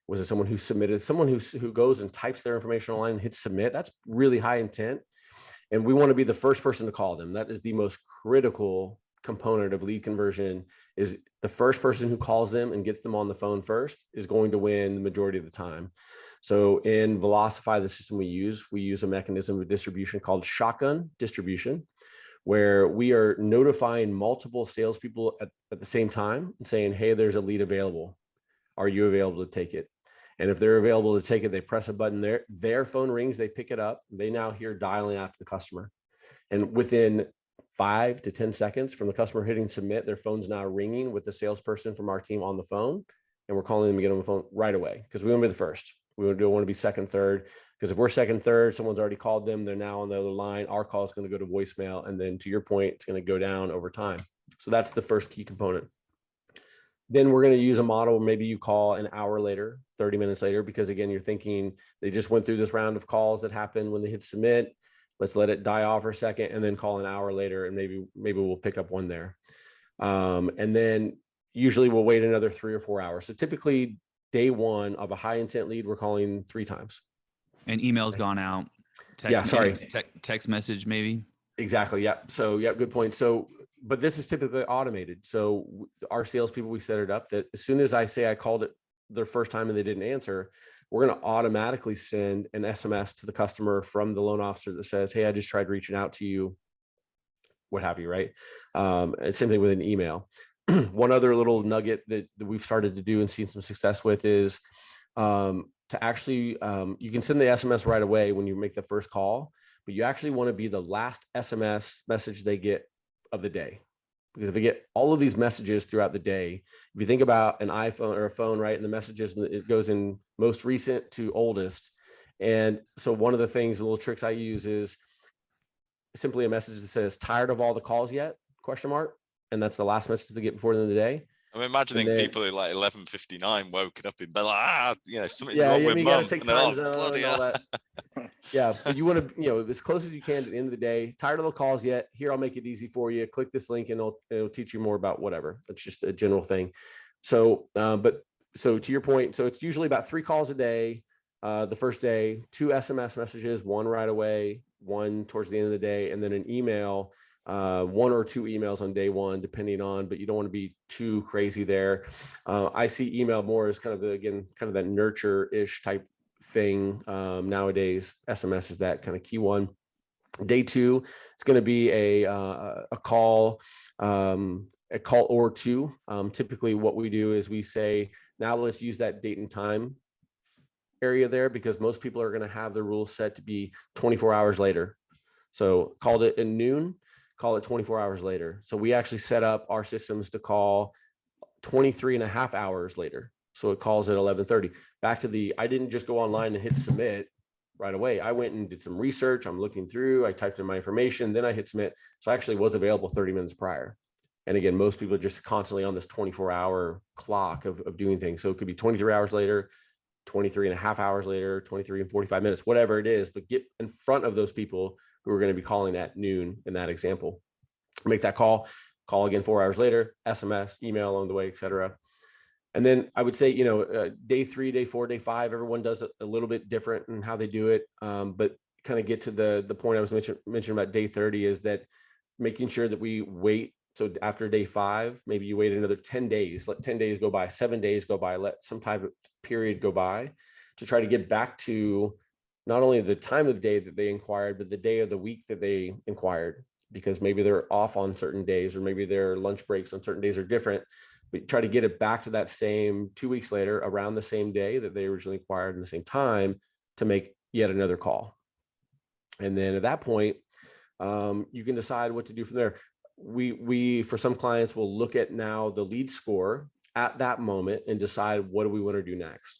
Was it someone who submitted? Someone who goes and types their information online and hits submit? That's really high intent. And we want to be the first person to call them. That is the most critical component of lead conversion. Is the first person who calls them and gets them on the phone first is going to win the majority of the time. So in Velocify, the system we use a mechanism of distribution called shotgun distribution, where we are notifying multiple salespeople at the same time and saying, hey, there's a lead available. Are you available to take it? And if they're available to take it, they press a button, their phone rings, they pick it up. They now hear dialing out to the customer. And within 5 to 10 seconds from the customer hitting submit, their phone's now ringing with the salesperson from our team on the phone. And we're calling them to get on the phone right away, because we want to be the first. We don't want to be second, third, because if we're second, third, someone's already called them, they're now on the other line. Our call is going to go to voicemail. And then to your point, it's going to go down over time. So that's the first key component. Then we're going to use a model. Maybe you call an hour later, 30 minutes later, because again, you're thinking they just went through this round of calls that happened when they hit submit. Let's let it die off for a second and then call an hour later, and maybe we'll pick up one there. And then usually we'll wait another 3 or 4 hours. So typically day one of a high intent lead, we're calling 3 times. And email's gone out. Text message maybe. Exactly. Yeah. So yeah, good point. So, but this is typically automated. So our salespeople, we set it up that as soon as I say I called it their first time and they didn't answer, we're going to automatically send an SMS to the customer from the loan officer that says, hey, I just tried reaching out to you, what have you, right? And same thing with an email. One other little nugget that we've started to do and seen some success with is to actually, you can send the SMS right away when you make the first call, but you actually want to be the last SMS message they get of the day. Because if they get all of these messages throughout the day, if you think about an iPhone or a phone, right, and the messages, it goes in most recent to oldest. And so one of the things, the little tricks I use is simply a message that says, tired of all the calls yet? ? And that's the last message they get before the end of the day. I'm imagining people at like 11:59 woken up in bed like, something wrong with mum. gotta take time zone and all that. Yeah, but you want to, as close as you can to the end of the day. Tired of the calls yet? Here, I'll make it easy for you. Click this link and it'll teach you more about whatever. It's just a general thing. So, so to your point, so it's usually about 3 calls a day. The first day, 2 SMS messages, 1 right away, 1 towards the end of the day, and then an email. 1 or 2 emails on day 1, depending on, but you don't want to be too crazy there. I see email more as kind of that nurture-ish type thing. Nowadays, SMS is that kind of key one. Day 2, it's going to be a call or 2. Typically what we do is we say, now let's use that date and time area there, because most people are going to have the rules set to be 24 hours later. So called it at noon, call it 24 hours later. So we actually set up our systems to call 23 and a half hours later. So it calls at 11:30. Back to I didn't just go online and hit submit right away. I went and did some research. I'm looking through, I typed in my information, then I hit submit. So I actually was available 30 minutes prior. And again, most people are just constantly on this 24-hour clock of doing things. So it could be 23 hours later, 23 and a half hours later, 23 and 45 minutes, whatever it is, but get in front of those people who are going to be calling at noon in that example. Make that call again 4 hours later, SMS, email along the way, etc. And then I would say, day 3, day 4, day 5, everyone does it a little bit different in how they do it. But kind of get to the point I was mentioning about day 30 is that making sure that we wait. So after day 5, maybe you wait another 10 days, let 10 days go by, 7 days go by, let some type of period go by to try to get back to not only the time of day that they inquired, but the day of the week that they inquired, because maybe they're off on certain days, or maybe their lunch breaks on certain days are different. But try to get it back to that same 2 weeks later, around the same day that they originally acquired in the same time, to make yet another call. And then at that point, you can decide what to do from there. We for some clients will look at now the lead score at that moment and decide what do we want to do next.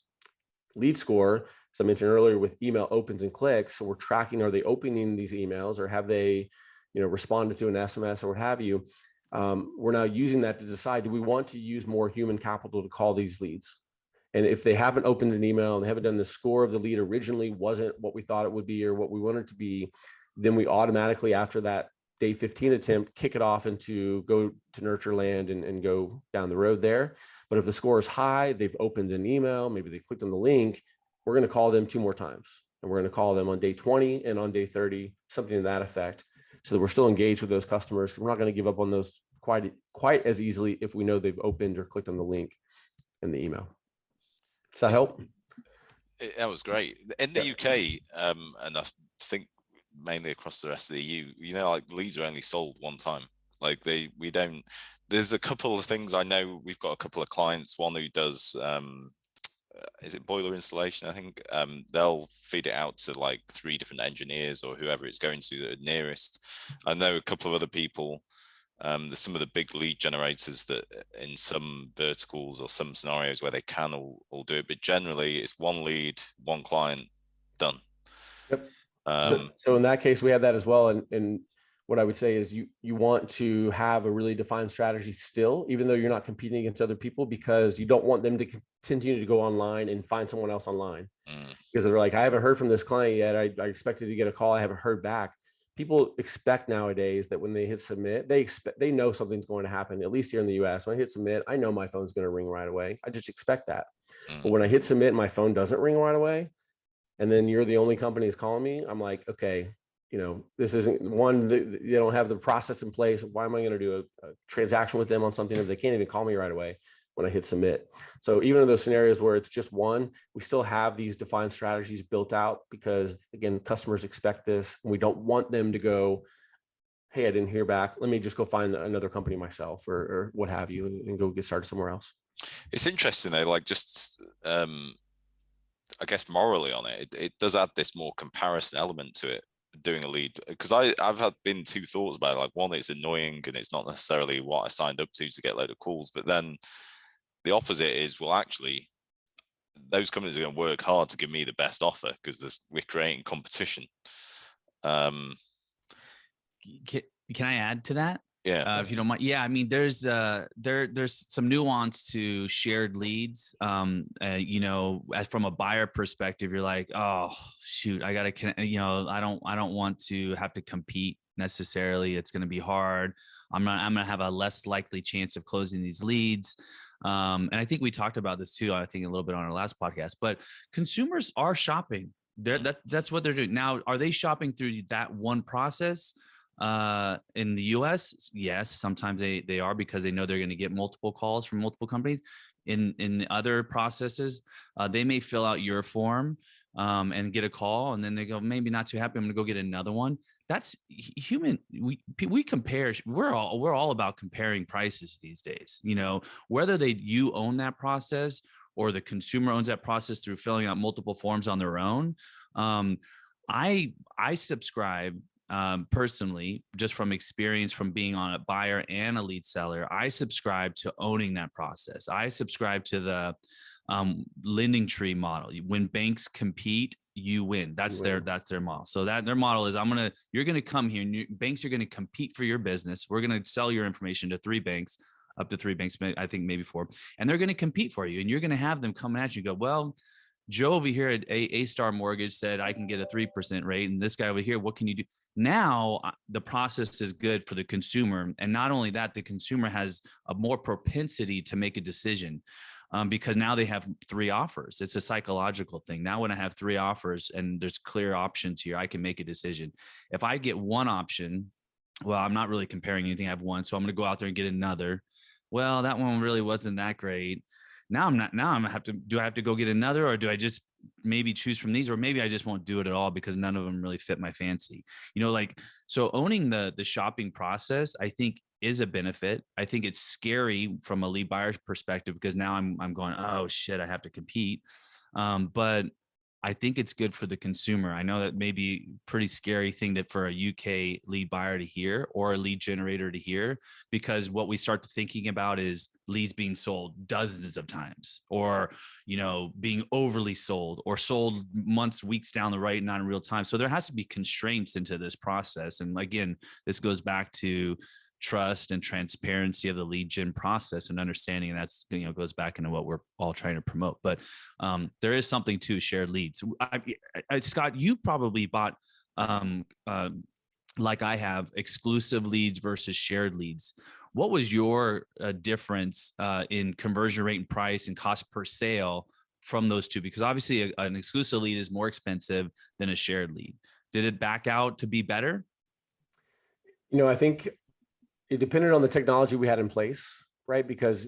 Lead score, as I mentioned earlier, with email opens and clicks. So we're tracking, are they opening these emails, or have they, responded to an SMS or what have you? We're now using that to decide, do we want to use more human capital to call these leads? And if they haven't opened an email and they haven't done, the score of the lead originally wasn't what we thought it would be or what we wanted it to be, then we automatically, after that day 15 attempt, kick it off into go to nurture land and go down the road there. But if the score is high, they've opened an email, maybe they clicked on the link, we're going to call them 2 more times. And we're going to call them on day 20 and on day 30, something to that effect, so that we're still engaged with those customers. We're not going to give up on those quite as easily if we know they've opened or clicked on the link in the email. Does that help? That was great. In the UK, and I think mainly across the rest of the EU, like leads are only sold one time. Like we don't, there's a couple of things I know. We've got a couple of clients, one who does, is it boiler installation? I think they'll feed it out to like 3 different engineers or whoever it's going to that are nearest. I know a couple of other people. There's some of the big lead generators that in some verticals or some scenarios where they can all do it, but generally it's 1 lead, 1 client, done. Yep. So in that case, we have that as well. And what I would say is you want to have a really defined strategy still, even though you're not competing against other people, because you don't want them to continue to go online and find someone else online. Because they're like, I haven't heard from this client yet. I expected to get a call. I haven't heard back. People expect nowadays that when they hit submit, they know something's going to happen. At least here in the US, when I hit submit, I know my phone's going to ring right away. I just expect that. But when I hit submit, my phone doesn't ring right away, and then you're the only company that's calling me, I'm like, okay, this isn't one, they don't have the process in place. Why am I going to do a transaction with them on something if they can't even call me right away when I hit submit? So even in those scenarios where it's just one, we still have these defined strategies built out, because again, customers expect this, and we don't want them to go, hey, I didn't hear back, let me just go find another company myself or what have you, and go get started somewhere else. It's interesting though, like just I guess morally on it, it does add this more comparison element to it, doing a lead, because I've been 2 thoughts about it. Like, one, it's annoying and it's not necessarily what I signed up to get a load of calls, but then the opposite is, well, actually those companies are going to work hard to give me the best offer because we're creating competition. Can I add to that? Yeah. If you don't mind. Yeah, I mean, there's some nuance to shared leads. From a buyer perspective, you're like, oh shoot, I gotta, I don't want to have to compete necessarily. It's going to be hard. I'm going to have a less likely chance of closing these leads. And I think we talked about this too, I think a little bit on our last podcast, but consumers are shopping. That's what they're doing. Now, are they shopping through that one process? In the US, yes, sometimes they are, because they know they're going to get multiple calls from multiple companies. In other processes, they may fill out your form and get a call, and then they go, maybe not too happy, I'm going to go get another one. That's human. We compare. We're all about comparing prices these days. Whether you own that process or the consumer owns that process through filling out multiple forms on their own. I subscribe. Personally, just from experience from being on a buyer and a lead seller, I subscribe to owning that process. I subscribe to the lending tree model. When banks compete, you win. That's their model. So that their model is, you're going to come here, and banks are going to compete for your business. We're going to sell your information to 3 banks, up to 3 banks, I think maybe 4, and they're going to compete for you. And you're going to have them coming at you, go, well, Joe over here at A-Star Mortgage said I can get a 3% rate, and this guy over here, what can you do? Now the process is good for the consumer, and not only that, the consumer has a more propensity to make a decision. because now they have 3 offers. It's a psychological thing. Now, when I have 3 offers and there's clear options here, I can make a decision. If I get one option, well, I'm not really comparing anything. I have one, so I'm going to go out there and get another. Well, that one really wasn't that great. Now I'm gonna have to, do I have to go get another, or do I just maybe choose from these, or maybe I just won't do it at all because none of them really fit my fancy, like, so owning the shopping process, I think, is a benefit. I think it's scary from a lead buyer perspective because now I'm going, oh shit, I have to compete. But I think it's good for the consumer. I know that may be a pretty scary thing for a UK lead buyer to hear, or a lead generator to hear, because what we start thinking about is leads being sold dozens of times, or, being overly sold, or sold months, weeks down the road, not in real time. So there has to be constraints into this process. And again, this goes back to trust and transparency of the lead gen process and understanding. And that's, goes back into what we're all trying to promote. But there is something to shared leads. Scott, you probably bought, like I have, exclusive leads versus shared leads. What was your difference in conversion rate and price and cost per sale from those two? Because obviously an exclusive lead is more expensive than a shared lead. Did it back out to be better? I think it depended on the technology we had in place, right? Because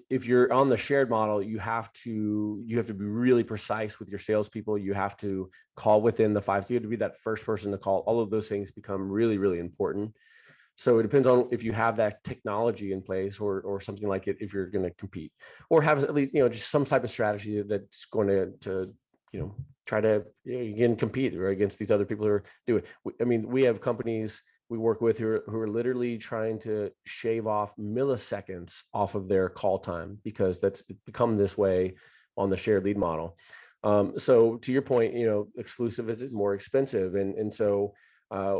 if you're on the shared model, you have to be really precise with your salespeople. You have to call within the 5. So you have to be that first person to call. All of those things become really, really important. So it depends on if you have that technology in place, or something like it, if you're going to compete, or have at least, just some type of strategy that's going to try to, again, compete or against these other people who are doing it. I mean, we have companies we work with who are literally trying to shave off milliseconds off of their call time, because that's become this way on the shared lead model. So to your point, exclusive is more expensive, and so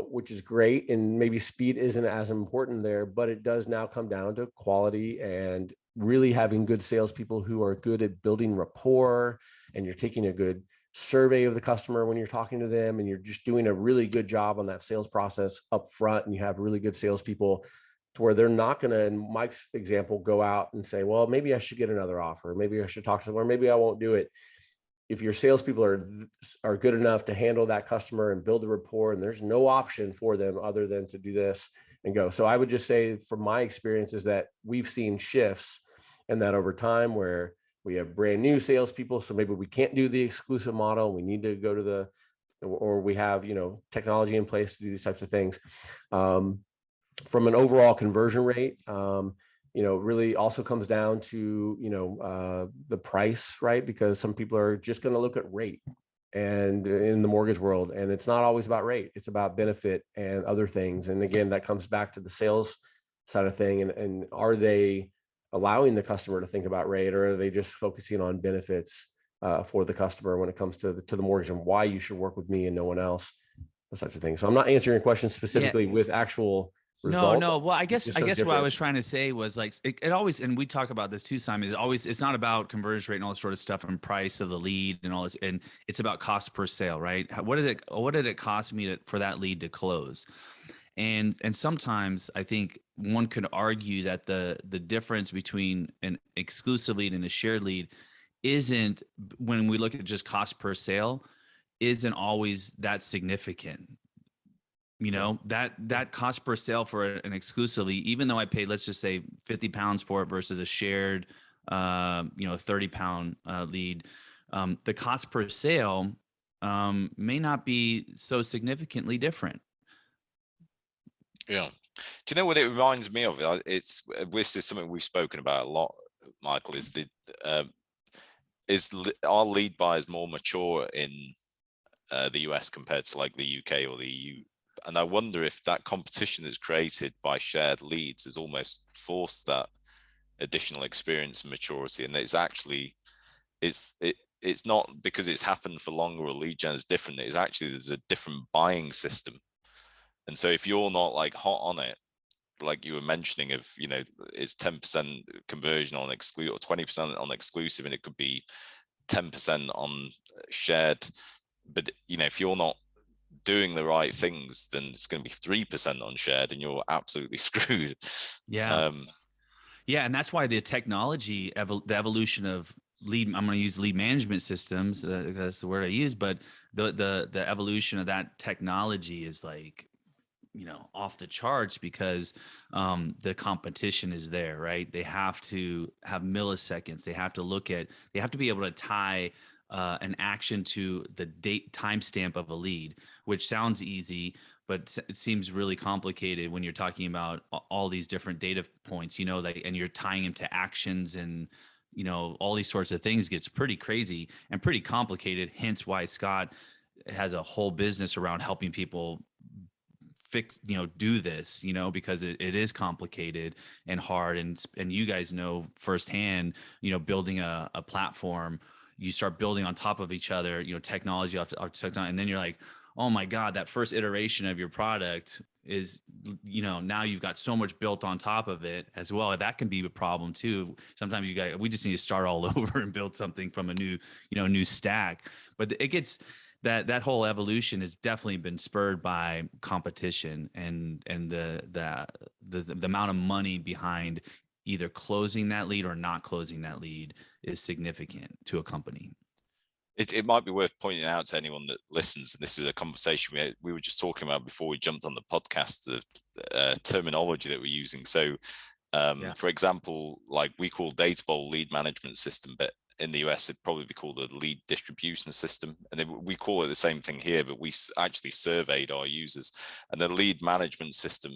which is great, and maybe speed isn't as important there, but it does now come down to quality and really having good salespeople who are good at building rapport, and you're taking a good survey of the customer when you're talking to them, and you're just doing a really good job on that sales process up front, and you have really good salespeople to where they're not going to, in Mike's example, go out and say, well, maybe I should get another offer, maybe I should talk to them, or maybe I won't do it. If your salespeople are good enough to handle that customer and build a rapport, and there's no option for them other than to do this and go. So I would just say, from my experience, is that we've seen shifts in that over time, where we have brand new salespeople, so maybe we can't do the exclusive model. We need to go to or we have, technology in place to do these types of things. From an overall conversion rate, really also comes down to, the price, right? Because some people are just going to look at rate, and in the mortgage world, and it's not always about rate, it's about benefit and other things. And again, that comes back to the sales side of thing. And are they allowing the customer to think about rate, or are they just focusing on benefits for the customer when it comes to the mortgage, and why you should work with me and no one else, those types of things. So I'm not answering your question specifically with actual results. No. Well, I guess what I was trying to say was, like, it always, and we talk about this too, Simon, it's not about conversion rate and all this sort of stuff and price of the lead and all this, and it's about cost per sale, right? What did it cost me for that lead to close? And sometimes I think one could argue that the difference between an exclusive lead and a shared lead isn't, when we look at just cost per sale, isn't always that significant. That cost per sale for an exclusive lead, even though I paid, let's just say, 50 pounds for it versus a shared, 30-pound lead, the cost per sale may not be so significantly different. Yeah. Do you know what it reminds me of? This is something we've spoken about a lot, Michael, is our lead buyers more mature in the US compared to like the UK or the EU? And I wonder if that competition that's created by shared leads has almost forced that additional experience and maturity. And it's actually, it's not because it's happened for longer or lead gen is different. It's actually, there's a different buying system. And so if you're not like hot on it, like you were mentioning, of, it's 10% conversion on exclusive or 20% on exclusive, and it could be 10% on shared. But, if you're not doing the right things, then it's going to be 3% on shared, and you're absolutely screwed. Yeah. Yeah, and that's why the technology, the evolution of lead. I'm going to use lead management systems. That's the word I use, but the evolution of that technology is like, off the charts because the competition is there, right? They have to have milliseconds. They have to be able to tie an action to the date timestamp of a lead, which sounds easy, but it seems really complicated when you're talking about all these different data points, and you're tying them to actions and, all these sorts of things gets pretty crazy and pretty complicated. Hence why Scott has a whole business around helping people do this, because it is complicated and hard. And you guys know firsthand, building a platform, you start building on top of each other, technology off technology. And then you're like, oh my God, that first iteration of your product is, now you've got so much built on top of it as well. That can be a problem too. Sometimes we just need to start all over and build something from a new stack. But it gets, that whole evolution has definitely been spurred by competition and the amount of money behind either closing that lead or not closing that lead is significant to a company. It might be worth pointing out to anyone that listens, and this is a conversation we were just talking about before we jumped on the podcast, the terminology that we're using. So, for example, like we call Datable lead management system, but in the US, it'd probably be called a lead distribution system. And then we call it the same thing here, but we actually surveyed our users. And the lead management system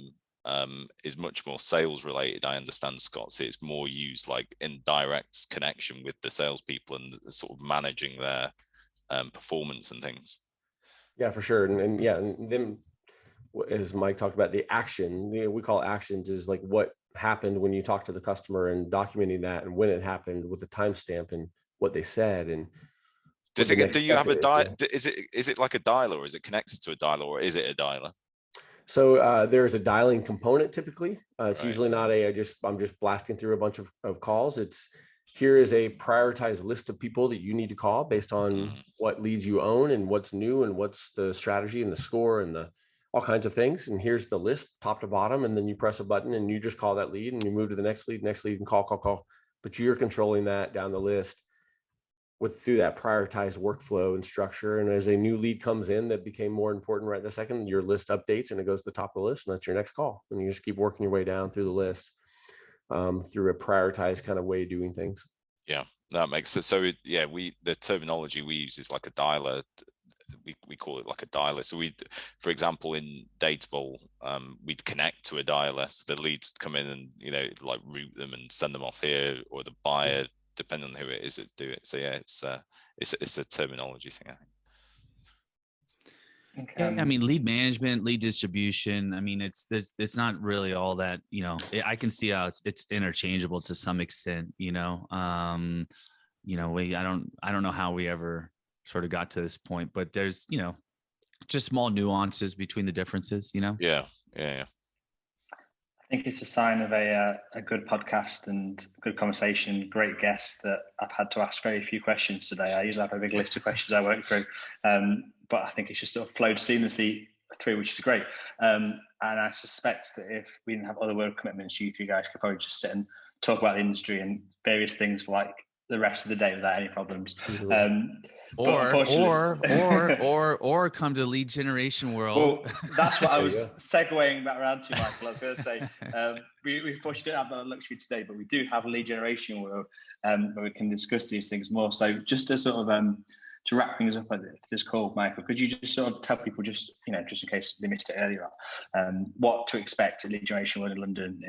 is much more sales related, I understand, Scott. So it's more used like in direct connection with the salespeople and sort of managing their performance and things. Yeah, for sure. And then as Mike talked about, the action, we call actions, is like what happened when you talk to the customer and documenting that and when it happened with the timestamp and what they said. And do you have is it like a dialer, or is it connected to a dialer, or is it a dialer? So there's a dialing component typically. It's Right. usually not I'm just blasting through a bunch of calls. It's here is a prioritized list of people that you need to call based on what leads you own and what's new and what's the strategy and the score and all kinds of things. And here's the list top to bottom. And then you press a button and you just call that lead and you move to the next lead and call. But you're controlling that down the list through that prioritized workflow and structure. And as a new lead comes in that became more important right this second, your list updates and it goes to the top of the list, and that's your next call. And you just keep working your way down through the list through a prioritized kind of way of doing things. Yeah, that makes sense. So the terminology we use is like a dialer. We call it like a dialer. So for example, in Datable, we'd connect to a dialer. So the leads come in and, like route them and send them off here, or the buyer, depending on who it is that do it. So yeah, it's a terminology thing, I think. I mean, lead management, lead distribution. I mean, it's not really all that, I can see how it's interchangeable to some extent, I don't know how we ever sort of got to this point, but there's, just small nuances between the differences, Yeah. I think it's a sign of a good podcast and good conversation, great guests that I've had to ask very few questions today. I usually have a big list of questions I work through, but I think it's just sort of flowed seamlessly through, which is great. And I suspect that if we didn't have other work commitments, you three guys could probably just sit and talk about the industry and various things for like the rest of the day without any problems. Or come to lead generation world. Well, that's what I was segueing back around to, Michael. I was going to say, we unfortunately don't have that luxury today, but we do have a lead generation world where we can discuss these things more. So just to sort of to wrap things up at this call, Michael, could you just sort of tell people just in case they missed it earlier, what to expect at Lead Generation World in London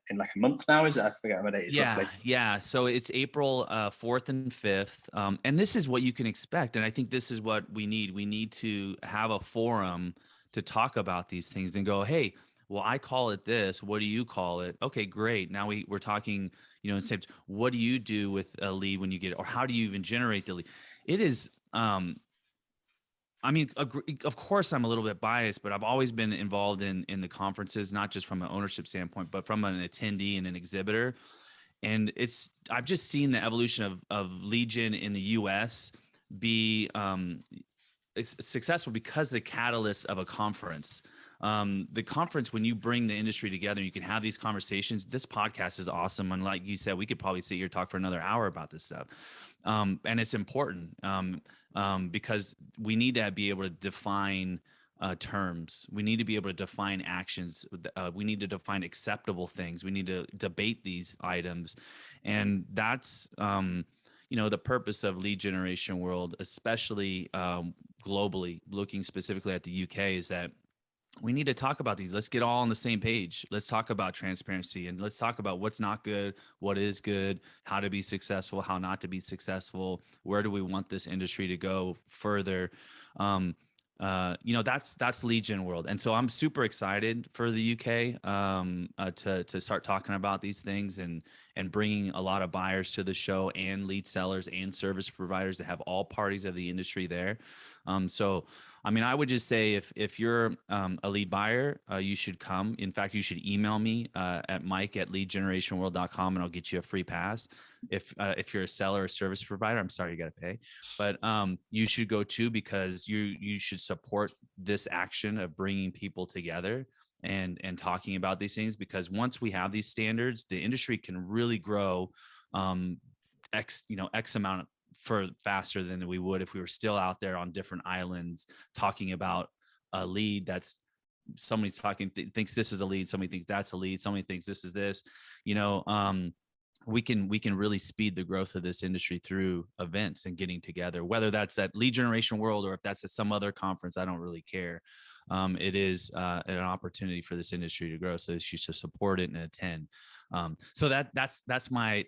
in like a month now? Is it? I forget what date it is. Yeah. So it's April 4th and 5th. And this is what you can expect. And I think this is what we need. We need to have a forum to talk about these things and go, hey, well, I call it this. What do you call it? Okay, great. Now we're talking, what do you do with a lead when you get it? Or how do you even generate the lead? It is, I mean, of course I'm a little bit biased, but I've always been involved in the conferences, not just from an ownership standpoint, but from an attendee and an exhibitor. And I've just seen the evolution of lead gen in the US be successful because the catalyst of a conference. the conference, when you bring the industry together, you can have these conversations. This podcast is awesome. And like you said, we could probably sit here talk for another hour about this stuff. And it's important because we need to be able to define terms. We need to be able to define actions. We need to define acceptable things. We need to debate these items. And that's, the purpose of Lead Generation World, especially globally, looking specifically at the UK, is that we need to talk about these. Let's get all on the same page. Let's talk about transparency, and let's talk about what's not good, what is good, how to be successful, how not to be successful. Where do we want this industry to go further? That's Lead Gen World. And so I'm super excited for the UK to start talking about these things and bringing a lot of buyers to the show, and lead sellers and service providers that have all parties of the industry there. I would just say if you're a lead buyer, you should come. In fact, you should email me at mike@leadgenerationworld.com, and I'll get you a free pass. If you're a seller or service provider, I'm sorry, you got to pay, but you should go too, because you should support this action of bringing people together and talking about these things. Because once we have these standards, the industry can really grow X amount faster than we would if we were still out there on different islands talking about a lead that's somebody's thinks this is a lead, somebody thinks that's a lead, somebody thinks this is this. We can really speed the growth of this industry through events and getting together, whether that's at Lead Generation World or if that's at some other conference. I don't really care. It is an opportunity for this industry to grow, so you should support it and attend. So that's my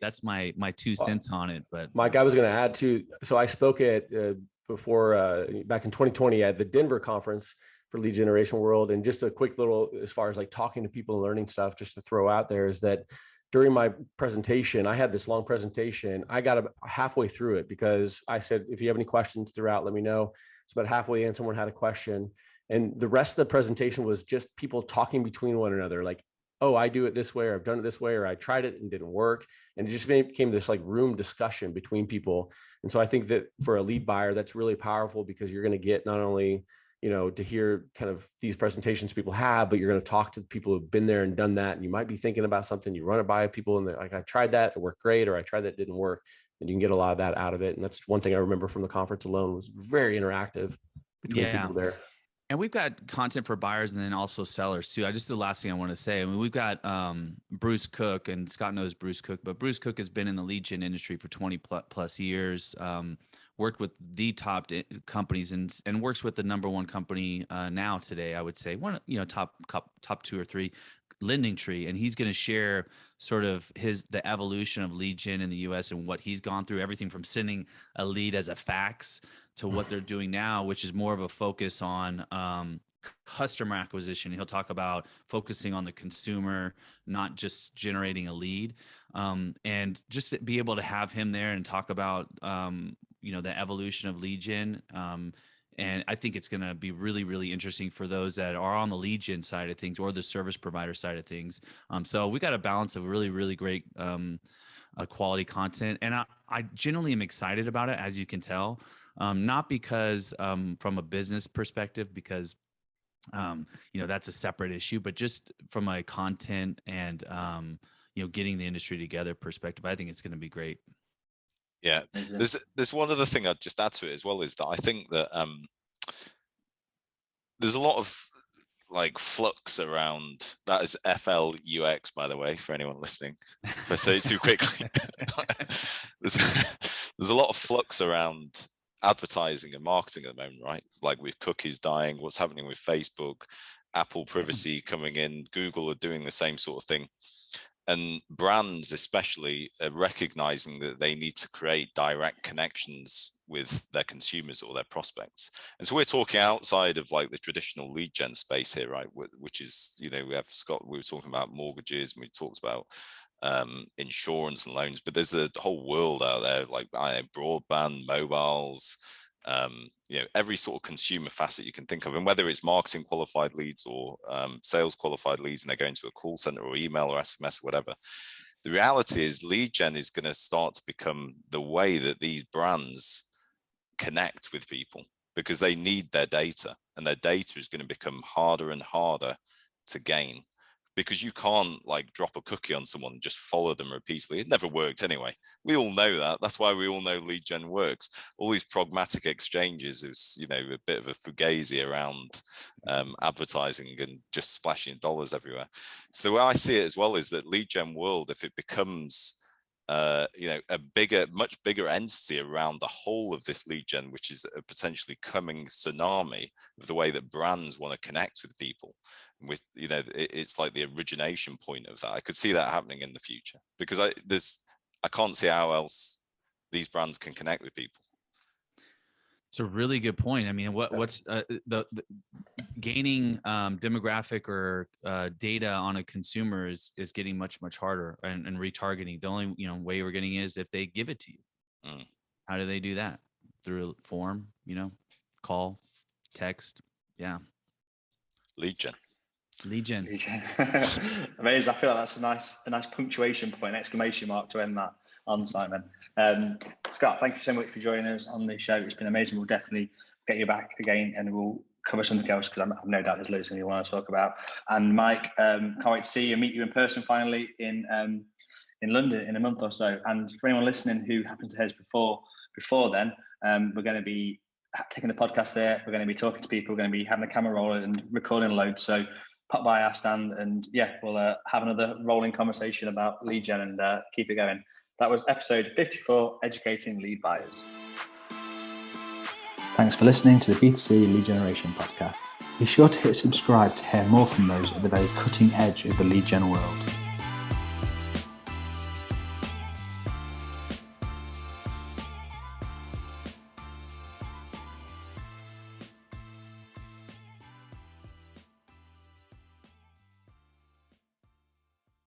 2 cents on it. But Mike, I was going to add too. So I spoke at back in 2020 at the Denver conference for Lead Generation World, and just a quick little, as far as like talking to people and learning stuff, just to throw out there, is that during my presentation, I had this long presentation. I got halfway through it because I said, if you have any questions throughout, let me know. It's about halfway in, someone had a question, and the rest of the presentation was just people talking between one another, like, oh, I do it this way, or I've done it this way, or I tried it and didn't work. And it just became this like room discussion between people. And so I think that for a lead buyer, that's really powerful, because you're going to get not only, to hear kind of these presentations people have, but you're going to talk to people who've been there and done that. And you might be thinking about something, you run it by people and they're like, I tried that, it worked great, or I tried that, it didn't work. And you can get a lot of that out of it. And that's one thing I remember from the conference alone, was very interactive between people there. And we've got content for buyers and then also sellers too. Just the last thing I want to say, we've got Bruce Cook, and Scott knows Bruce Cook, but Bruce Cook has been in the lead gen industry for 20 plus years, worked with the top companies and works with the number one company now today, I would say, one, top 2 or 3, LendingTree. And he's going to share sort of the evolution of lead gen in the US and what he's gone through, everything from sending a lead as a fax to what they're doing now, which is more of a focus on customer acquisition. He'll talk about focusing on the consumer, not just generating a lead. And just to be able to have him there and talk about, the evolution of lead gen. And I think it's going to be really, really interesting for those that are on the lead gen side of things or the service provider side of things. So we got a balance of really, really great quality content. And I genuinely am excited about it, as you can tell. Not because from a business perspective, because that's a separate issue, but just from a content and getting the industry together perspective. I think it's going to be great. Yeah, there's one other thing I'd just add to it as well, is that I think that there's a lot of like flux around. That is FLUX, by the way, for anyone listening, if I say it too quickly. there's a lot of flux around advertising and marketing at the moment, right? Like with cookies dying, what's happening with Facebook, Apple privacy coming in, Google are doing the same sort of thing. And brands especially are recognizing that they need to create direct connections with their consumers or their prospects. And so we're talking outside of like the traditional lead gen space here, right? Which is, we have Scott, we were talking about mortgages, and we talked about insurance and loans, but there's a whole world out there, like broadband, mobiles, every sort of consumer facet you can think of. And whether it's marketing qualified leads or sales qualified leads, and they're going to a call center or email or SMS or whatever, the reality is lead gen is going to start to become the way that these brands connect with people. because they need their data, and their data is going to become harder and harder to gain, because you can't like drop a cookie on someone and just follow them repeatedly. It never worked anyway. We all know that. That's why we all know lead gen works. All these pragmatic exchanges is, you know, a bit of a fugazi around advertising and just splashing dollars everywhere. So the way I see it as well is that lead gen world, if it becomes you know, a much bigger entity around the whole of this lead gen, which is a potentially coming tsunami of the way that brands want to connect with people. With, you know, it's like the origination point of that. I could see that happening in the future, because I can't see how else these brands can connect with people. It's a really good point. I mean, what's the gaining demographic or data on a consumer is getting much harder, and retargeting. The only way we're getting is if they give it to you. How do they do that? Through a form, call, text, yeah. Lead gen. Amazing. I feel like that's a nice punctuation point, exclamation mark to end that on, Simon. Scott, thank you so much for joining us on the show. It's been amazing. We'll definitely get you back again, and we'll cover something else, because I've no doubt there's loads of things you want to talk about. And Mike, can't wait to see you and meet you in person finally in London in a month or so. And for anyone listening who happens to hear us before then, we're going to be taking the podcast there. We're going to be talking to people. We're going to be having a camera rolling and recording loads. So pop by our stand, and we'll have another rolling conversation about lead gen and keep it going. That was episode 54, Educating Lead Buyers. Thanks for listening to the B2C Lead Generation podcast. Be sure to hit subscribe to hear more from those at the very cutting edge of the lead gen world.